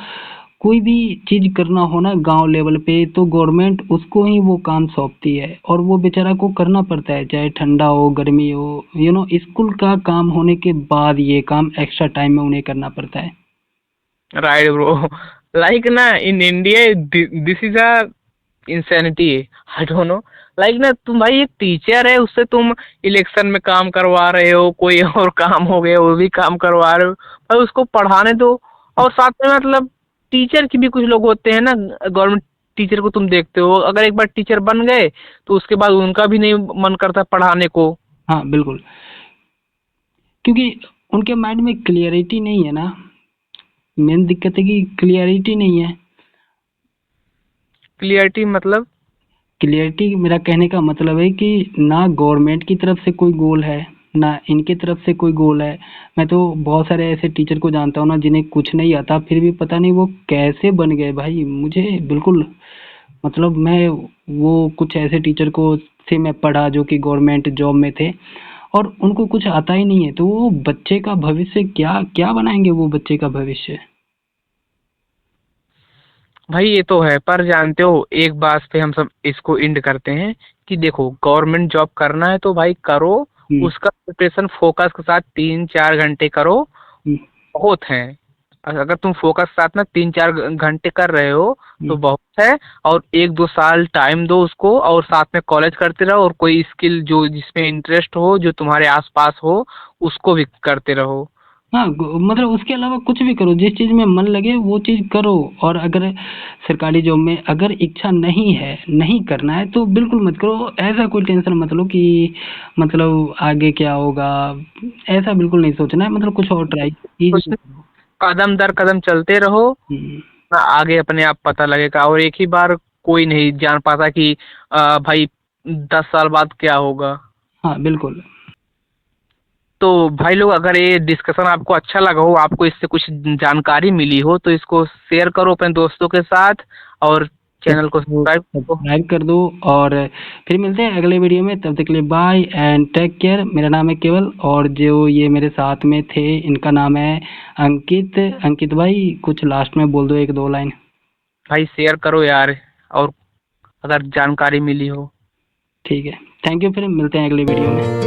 Speaker 1: कोई भी चीज़ करना हो ना गाँव लेवल पे तो गवर्नमेंट उसको ही वो काम सौंपती है और वो बेचारा को करना पड़ता है, चाहे ठंडा हो, गर्मी हो, स्कूल का काम होने के बाद ये काम एक्स्ट्रा टाइम में उन्हें करना पड़ता है।
Speaker 2: Right bro. लाइक ना in India this is a insanity, I don't know. Like ना तुम भाई एक टीचर है, उससे तुम इलेक्शन में काम करवा रहे हो, कोई और काम हो गया वो भी काम करवा रहे हो, भाई उसको पढ़ाने दो। और साथ में मतलब टीचर की भी कुछ लोग होते हैं ना, गवर्नमेंट टीचर को तुम देखते हो, अगर एक बार टीचर बन गए तो उसके बाद उनका भी नहीं मन करता पढ़ाने को।
Speaker 1: हाँ, बिल्कुल। क्योंकि उनके माइंड में क्लियरिटी नहीं है ना, मेन दिक्कत है कि क्लियरिटी नहीं है।
Speaker 2: क्लियरिटी मतलब?
Speaker 1: क्लियरिटी मेरा कहने का मतलब है कि ना गवर्नमेंट की तरफ से कोई गोल है, ना इनकी तरफ से कोई गोल है। मैं तो बहुत सारे ऐसे टीचर को जानता हूँ ना जिन्हें कुछ नहीं आता फिर भी पता नहीं वो कैसे बन गए भाई, मुझे बिल्कुल मतलब मैं वो कुछ ऐसे टीचर को से मैं पढ़ा जो कि गवर्नमेंट जॉब में थे और उनको कुछ आता ही नहीं है, तो वो बच्चे का भविष्य क्या क्या बनाएंगे वो बच्चे का भविष्य।
Speaker 2: भाई ये तो है, पर जानते हो एक बात पे हम सब इसको इंड करते हैं कि देखो गवर्नमेंट जॉब करना है तो भाई करो,
Speaker 1: हम्म।
Speaker 2: उसका प्रिपरेशन फोकस के साथ 3-4 घंटे करो,
Speaker 1: हम्म।
Speaker 2: बहुत है। अगर तुम फोकस के साथ ना 3-4 घंटे कर रहे हो तो
Speaker 1: हम्म।
Speaker 2: बहुत है। और 1-2 साल टाइम दो उसको, और साथ में कॉलेज करते रहो, और कोई स्किल जो जिसमें इंटरेस्ट हो, जो तुम्हारे आसपास हो, उसको भी करते रहो।
Speaker 1: हाँ, मतलब उसके अलावा कुछ भी करो, जिस चीज़ में मन लगे वो चीज़ करो। और अगर सरकारी जॉब में अगर इच्छा नहीं है, नहीं करना है तो बिल्कुल मत करो। ऐसा कोई टेंशन मत लो कि मतलब आगे क्या होगा, ऐसा बिल्कुल नहीं सोचना है, मतलब कुछ और ट्राई
Speaker 2: कुछ
Speaker 1: कीजिए।
Speaker 2: नहीं, कदम दर कदम चलते रहो,
Speaker 1: हुँ।
Speaker 2: ना आगे अपने आप पता लगेगा। और एक ही बार कोई नहीं जान पाता कि भाई 10 साल बाद क्या होगा।
Speaker 1: हाँ, बिल्कुल।
Speaker 2: तो भाई लोग, अगर ये डिस्कशन आपको अच्छा लगा हो, आपको इससे कुछ जानकारी मिली हो, तो इसको शेयर करो अपने दोस्तों के साथ, और चैनल को सब्सक्राइब करो।
Speaker 1: सब्सक्राइब कर दो और फिर मिलते हैं अगले वीडियो में। तब तक के लिए बाय एंड टेक केयर। मेरा नाम है केवल और जो ये मेरे साथ में थे इनका नाम है अंकित। अंकित भाई कुछ लास्ट में बोल दो 1-2 लाइन।
Speaker 2: भाई शेयर करो यार, और अगर जानकारी मिली हो।
Speaker 1: ठीक है, थैंक यू, फिर मिलते हैं अगले वीडियो में।